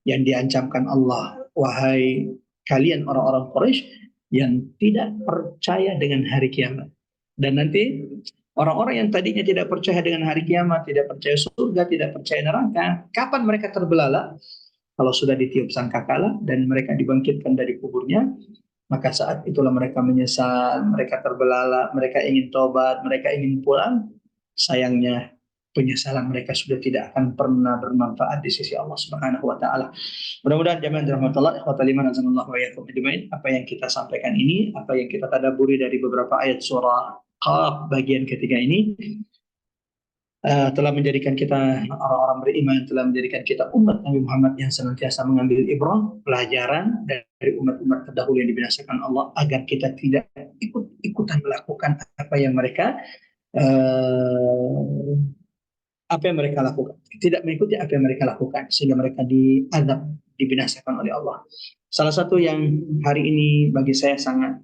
yang diancamkan Allah. Wahai kalian orang-orang Quraisy yang tidak percaya dengan hari kiamat. Dan nanti orang-orang yang tadinya tidak percaya dengan hari kiamat, tidak percaya surga, tidak percaya neraka, kapan mereka terbelalak? Kalau sudah ditiup sangkakala dan mereka dibangkitkan dari kuburnya, maka saat itulah mereka menyesal, mereka terbelalak, mereka ingin tobat, mereka ingin pulang. Sayangnya penyesalan mereka sudah tidak akan pernah bermanfaat di sisi Allah Subhanahu wa taala. Mudah-mudahan jamaah rahmatullah ikhwatal iman azanallahu wa iyyakum ajmain, apa yang kita sampaikan ini, apa yang kita tadabburi dari beberapa ayat surah Qaf bagian ketiga ini telah menjadikan kita orang-orang beriman, telah menjadikan kita umat Nabi Muhammad yang senantiasa mengambil ibrah, pelajaran dari umat-umat terdahulu yang dibinasakan Allah, agar kita tidak ikut-ikutan melakukan apa yang mereka lakukan, tidak mengikuti apa yang mereka lakukan, sehingga mereka diazab, dibinasakan oleh Allah. Salah satu yang hari ini bagi saya sangat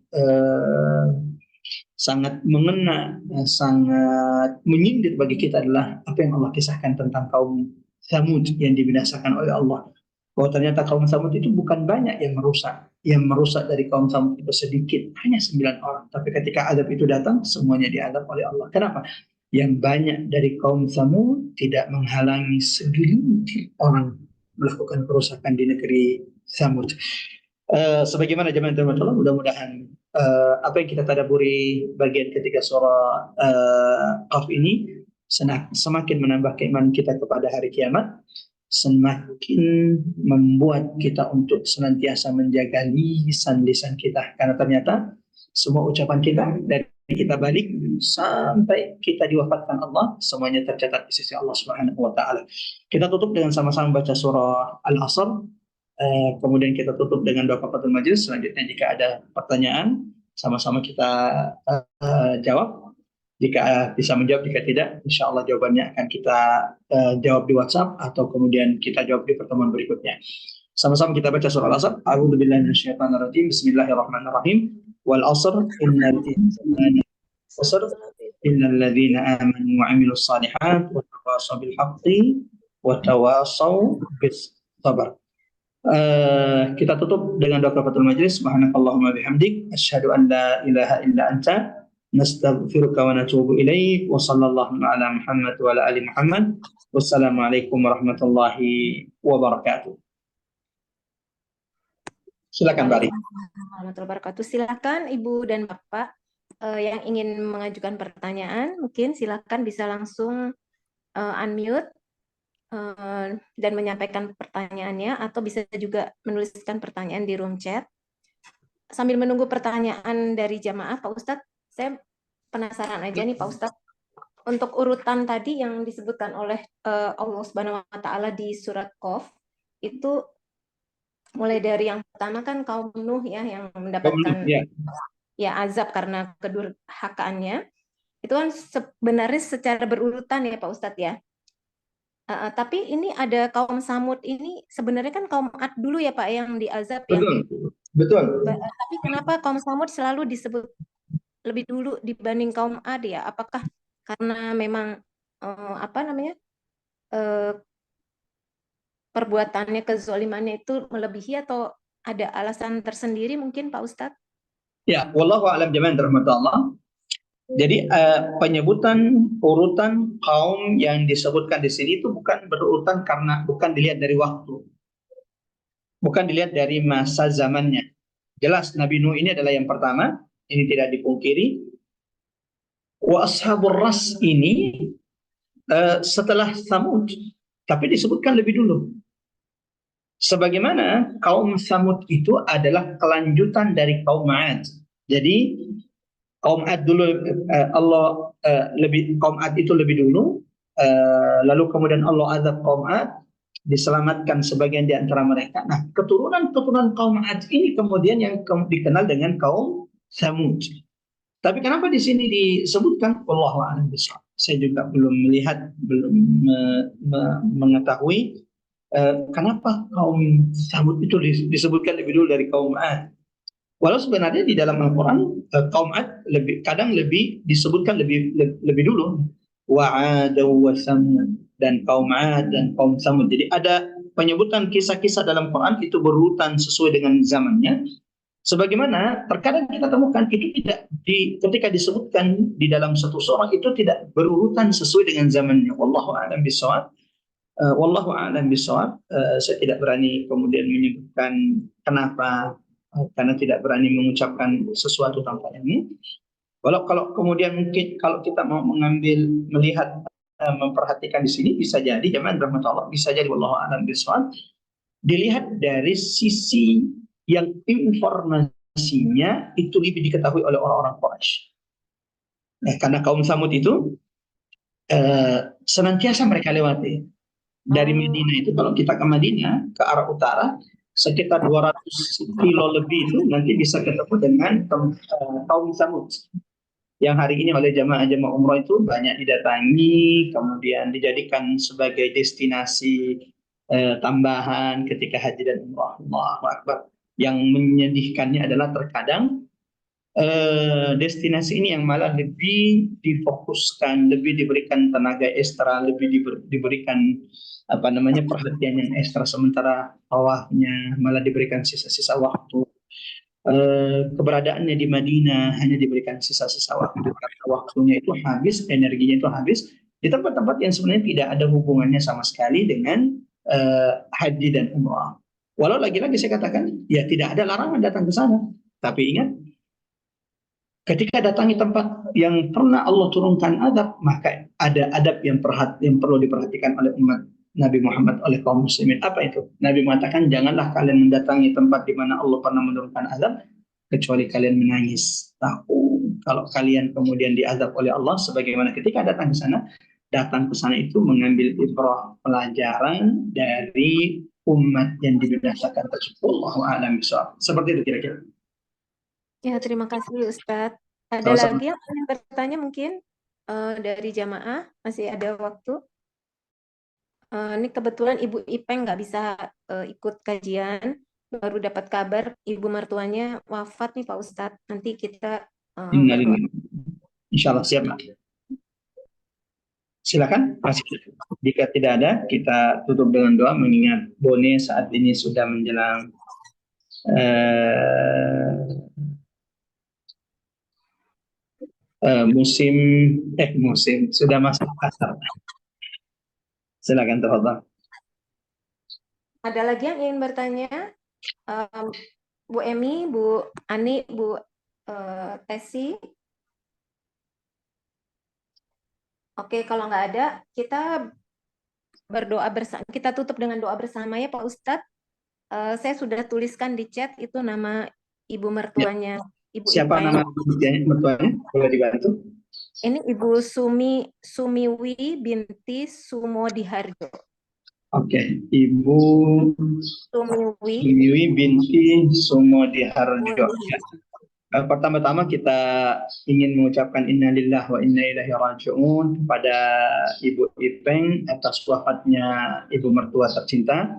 mengena, sangat menyindir bagi kita adalah apa yang Allah kisahkan tentang kaum Tsamud yang dibinasakan oleh Allah. Bahwa ternyata kaum Tsamud itu bukan banyak yang merusak. Yang merusak dari kaum Tsamud itu sedikit, hanya 9 orang. Tapi ketika azab itu datang, semuanya diazab oleh Allah. Kenapa? Yang banyak dari kaum Tsamud tidak menghalangi segelintir orang melakukan kerusakan di negeri Tsamud. Sebagaimana jemaah Allah, mudah-mudahan apa yang kita tadaburi bagian ketiga surah Qaf ini semakin menambah keimanan kita kepada hari kiamat, semakin membuat kita untuk senantiasa menjaga lisan-lisan kita, karena ternyata semua ucapan kita dari kita balik sampai kita diwafatkan Allah, semuanya tercatat di sisi Allah Subhanahu wa taala. Kita tutup dengan sama-sama baca surah Al-Asr. Kemudian kita tutup dengan doa kafaratul majelis. Selanjutnya jika ada pertanyaan, sama-sama kita jawab. Jika bisa menjawab, jika tidak, insya Allah jawabannya akan kita jawab di WhatsApp atau kemudian kita jawab di pertemuan berikutnya. Sama-sama kita baca surah Al-Asr. A'udzubillahi minasyaitonirrajim. Bismillahirrahmanirrahim. Wal 'asr innal insana khasir illal ladzina amanu wa 'amilus shalihat wa tawassaw bil haqqi wa tawassaw bis sabr. Kita tutup dengan doa kafaratul majlis. Subhanakallahumma bihamdik asyhadu an la ilaha illa anta nastaghfiruka wa natubu ilaik wa sallallahu ala Muhammad wa ala ali Muhammad. Wassalamualaikum warahmatullahi wabarakatuh. Silakan Mbak Ari. Waalaikumsalam warahmatullahi wabarakatuh. Silakan Ibu dan Bapak yang ingin mengajukan pertanyaan, mungkin silakan bisa langsung unmute dan menyampaikan pertanyaannya, atau bisa juga menuliskan pertanyaan di room chat. Sambil menunggu pertanyaan dari jamaah, Pak Ustadz, saya penasaran aja nih Pak Ustadz, untuk urutan tadi yang disebutkan oleh Allah Subhanahu wa Ta'ala di surat Qaf, itu mulai dari yang pertama kan kaum Nuh ya yang mendapatkan Ya. azab karena kedurhakaannya. Itu kan sebenarnya secara berurutan ya Pak Ustadz ya. Tapi ini ada kaum Samud ini sebenarnya kan kaum Ad dulu ya Pak yang diazab ya. Betul. Tapi kenapa kaum Samud selalu disebut lebih dulu dibanding kaum Ad ya? Apakah karena memang perbuatannya, kezolimannya itu melebihi, atau ada alasan tersendiri mungkin Pak Ustadz? Ya, wallahu a'lam jami'an rahmatullah. Jadi penyebutan urutan kaum yang disebutkan di sini itu bukan berurutan karena bukan dilihat dari waktu, bukan dilihat dari masa zamannya. Jelas Nabi Nuh ini adalah yang pertama, ini tidak dipungkiri. Wa ashabur ras ini setelah Samud, tapi disebutkan lebih dulu. Sebagaimana kaum Samud itu adalah kelanjutan dari kaum Ad. Jadi kaum Ad dulu kaum Ad itu lebih dulu, lalu kemudian Allah azab kaum Ad, diselamatkan sebagian di antara mereka. Nah, keturunan kaum Ad ini kemudian yang dikenal dengan kaum Samud. Tapi kenapa di sini disebutkan? Wallahu a'lam bishawab. Saya juga belum melihat, belum mengetahui kenapa kaum Samud itu disebutkan lebih dulu dari kaum Ad. Walau sebenarnya di dalam Al-Quran kaum Ad kadang lebih disebutkan lebih dulu. Wa'ad wa Samud, dan kaum Ad dan kaum Samud. Jadi ada penyebutan kisah-kisah dalam Quran itu berurutan sesuai dengan zamannya. Sebagaimana terkadang kita temukan itu tidak ketika disebutkan di dalam satu surah itu tidak berurutan sesuai dengan zamannya. Wallahu a'lam bishawab. Wallahu a'lam bishawab. Saya tidak berani kemudian menyebutkan kenapa, karena tidak berani mengucapkan sesuatu tanpa ini. Kalau kemudian mungkin kalau kita mau melihat, memperhatikan di sini, bisa jadi jemaah rahmatullah, bisa jadi wallahu a'lam bishawab, dilihat dari sisi yang informasinya itu lebih diketahui oleh orang-orang Quraisy. Nah, karena kaum Samud itu senantiasa mereka lewati dari Madinah itu. Kalau kita ke Madinah ke arah utara sekitar 200 kilo lebih itu nanti bisa ketemu dengan kaum Samud yang hari ini oleh jamaah umroh itu banyak didatangi, kemudian dijadikan sebagai destinasi tambahan ketika haji dan umrah. Allahu Akbar. Yang menyedihkannya adalah terkadang destinasi ini yang malah lebih difokuskan, lebih diberikan tenaga ekstra, lebih diberikan perhatian yang ekstra, sementara bawahnya malah diberikan sisa-sisa waktu. Keberadaannya di Madinah hanya diberikan sisa-sisa waktu, karena waktunya itu habis, energinya itu habis di tempat-tempat yang sebenarnya tidak ada hubungannya sama sekali dengan haji dan umrah. Walau lagi-lagi saya katakan, ya tidak ada larangan datang ke sana. Tapi ingat, ketika datangi tempat yang pernah Allah turunkan adab, maka ada adab yang perlu diperhatikan oleh umat Nabi Muhammad, oleh kaum muslimin. Apa itu? Nabi mengatakan, janganlah kalian mendatangi tempat di mana Allah pernah menurunkan azab, kecuali kalian menangis. Tahu kalau kalian kemudian diazab oleh Allah, sebagaimana ketika datang ke sana itu mengambil ibrah, pelajaran dari umat yang dibinasakan tersebut. Allahu a'lam bishawab. Seperti itu kira-kira. Ya, terima kasih Ustadz. Ada Sama-sama. lagi yang ingin bertanya mungkin dari jamaah? Masih ada waktu? Ini kebetulan Ibu Ipeng nggak bisa ikut kajian, baru dapat kabar ibu mertuanya wafat nih Pak Ustadz. Nanti kita berdoa. Insya Allah siap, Mak. Silakan. Jika tidak ada, kita tutup dengan doa, mengingat Bone saat ini sudah menjelang musim sudah masuk pasar. Silakan, tafadhal. Ada lagi yang ingin bertanya? Bu Emi, Bu Ani, Bu Tesi. Oke, kalau nggak ada, kita berdoa bersama. Kita tutup dengan doa bersama ya Pak Ustadz. Saya sudah tuliskan di chat itu nama ibu mertuanya Ibu Siapa Ipeng. nama mertuanya? Boleh dibantu? Ini Ibu Sumiwi binti Sumodiharjo. Oke, Ibu Sumiwi Sumiwi binti Sumodiharjo. Pertama-tama kita ingin mengucapkan innalillah wa inna ilaihi raji'un kepada Ibu Ipeng atas wafatnya ibu mertua tercinta.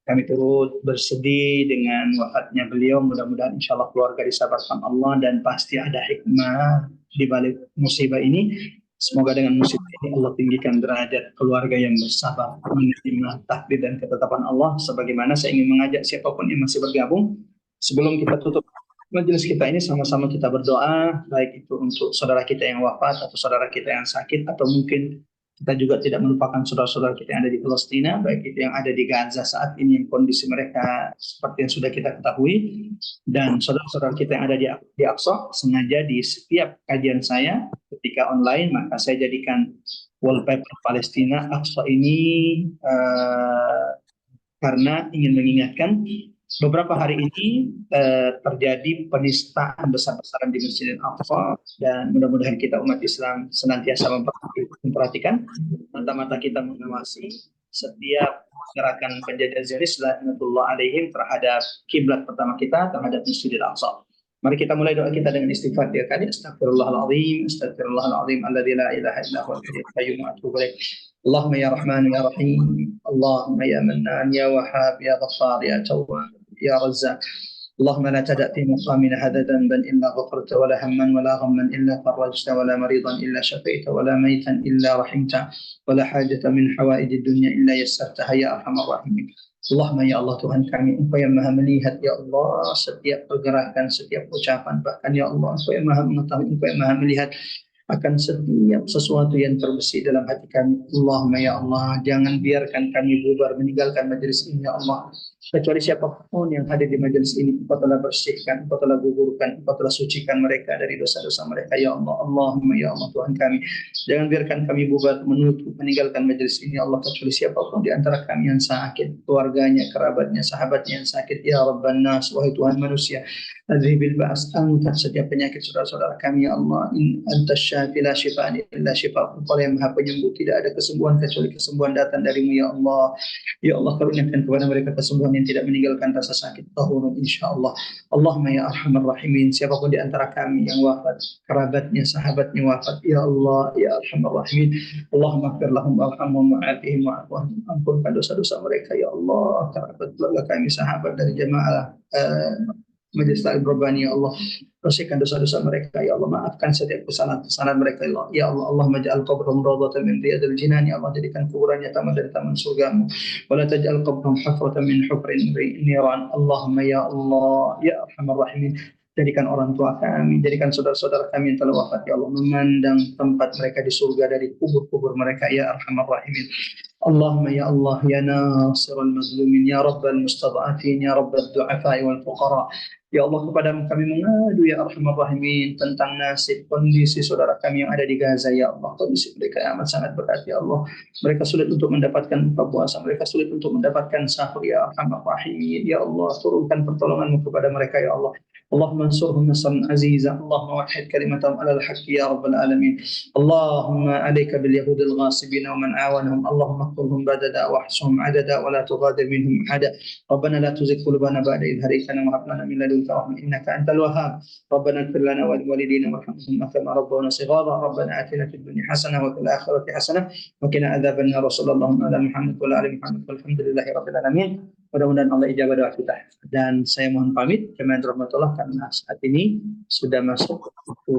Kami turut bersedih dengan wafatnya beliau. Mudah-mudahan insya Allah keluarga disabarkan Allah dan pasti ada hikmah di balik musibah ini. Semoga dengan musibah ini Allah tinggikan derajat keluarga yang bersabar menerima takdir dan ketetapan Allah. Sebagaimana saya ingin mengajak siapapun yang masih bergabung, sebelum kita tutup majelis kita ini, sama-sama kita berdoa, baik itu untuk saudara kita yang wafat atau saudara kita yang sakit, atau mungkin kita juga tidak melupakan saudara-saudara kita yang ada di Palestina, baik itu yang ada di Gaza saat ini, kondisi mereka seperti yang sudah kita ketahui, dan saudara-saudara kita yang ada di Aqsa. Sengaja di setiap kajian saya ketika online, maka saya jadikan wallpaper Palestina Aqsa ini karena ingin mengingatkan beberapa hari ini terjadi penistaan besar-besaran di Masjidil Aqsa, dan mudah-mudahan kita umat Islam senantiasa memperhatikan, mata-mata kita mengawasi setiap gerakan penjajahan Zionis laknatullah alaihim terhadap kiblat pertama kita, terhadap Masjidil Aqsa. Mari kita mulai doa kita dengan istighfar tiga kali. Astagfirullahaladzim, astagfirullahaladzim, alladzi la ilaha illa huwal hayyul qayyum wa atubu ilaih. Allahumma ya Rahman ya Rahim, Allahumma ya Mannan ya Wahhab ya Ghaffar ya Tawwab يا رزاق. اللهم لا تدع في مقامنا هذا ذنبا إلا غفرت ولا هما ولا غما إلا فرجت ولا مريضا إلا شفيت ولا ميتا إلا رحمته ولا حاجة من حوائج الدنيا إلا يسرتها يا أرحم الراحمين. Allahumma ya Allah Tuhan kami, Engkau yang maha melihat ya Allah setiap pergerakan, setiap ucapan, bahkan ya Allah Engkau yang maha mengetahui, Engkau yang maha melihat akan setiap sesuatu yang terbesit dalam hati kami. Allahumma ya Allah, jangan biarkan kami bubar meninggalkan majelis ini ya Allah, kecuali siapapun yang hadir di majelis ini Engkau telah bersihkan, Engkau telah gugurkan, Engkau telah sucikan mereka dari dosa-dosa mereka ya Allah. Allahumma ya Allah Tuhan kami, jangan biarkan kami bubar menutup meninggalkan majelis ini ya Allah, kecuali siapapun di antara kami yang sakit, keluarganya, kerabatnya, sahabatnya yang sakit ya Rabban Nas. Wahai Tuhan manusia, adhibil ba'as, angkat setiap penyakit saudara-saudara kami ya Allah. Anta syafi la syifaan illa syifaa, Engkau yang maha penyembuh, tidak ada kesembuhan kecuali kesembuhan datang darimu ya Allah. Ya Allah, karuniakan kepada mereka kesembuhan yang tidak meninggalkan rasa sakit. Tahurun insyaallah. Allahumma ya arhamar rahimin, siapapun di antara kami yang wafat, kerabatnya, sahabatnya wafat ya Allah ya arhamar rahimin, Allahumma ighfir lahum warhamhum wa'afihim wa'fu anhum, ampunkan dosa-dosa mereka ya Allah. Kerabat keluarga kami, sahabat dari jemaah Majelis Ta'lim Rabbani ya Allah, bersihkan dosa-dosa mereka ya Allah, maafkan setiap kesalahan-kesalahan mereka ya Allah. Ya Allah, Allahumma ja'al qabrahum rawdatan min riyadil jinan ya Allah, jadikan kuburannya taman dari taman surgamu. Wa la taj'al qabrahum hufratan min hufrin niran. Allahumma ya Allah ya arhamar rahimin, jadikan orang tua kami, jadikan saudara-saudara kami yang telah wafat ya Allah, memandang tempat mereka di surga dari kubur-kubur mereka ya arhamar rahimin. Allahumma ya Allah ya nasirul mazlumin ya rabbal mustad'afin ya rabbad du'afa wal fuqara. Ya Allah, kepada kami mengadu ya arhamar rahimin tentang nasib kondisi saudara kami yang ada di Gaza ya Allah. Kondisi mereka amat sangat berat ya Allah. Mereka sulit untuk mendapatkan buka puasa, mereka sulit untuk mendapatkan sahur ya arhamar rahimin. Ya Allah, turunkan pertolongan-Mu kepada mereka ya Allah. Allahumma ansurhum nasran aziza. Allahumma wahhid kalimatahum alal haqqi ya rabbal alamin. Allahumma alayka bil yahudil ghasibin wa man awanahum. Allahumma qulhum badada wa ahsuhum adada wa la tughadir minhum ahada. Rabbana la tuzigh qulubana ba'da idh hadaytana wa hab lana min ladunka rahmah innaka antal wahhab. Rabbana ighfir lana wa liwalidina warhamhum kama rabbawna shighara. Rabbana atina fid dunya hasanah wa fil akhirati hasanah wa qina adzaban nar. Sallallahu ala Muhammad wa ala ali Muhammad walhamdulillahi rabbil alamin. Mudah-mudahan Allah ijabah doa kita. Dan saya mohon pamit, jemaah rahmatullah, karena saat ini sudah masuk waktu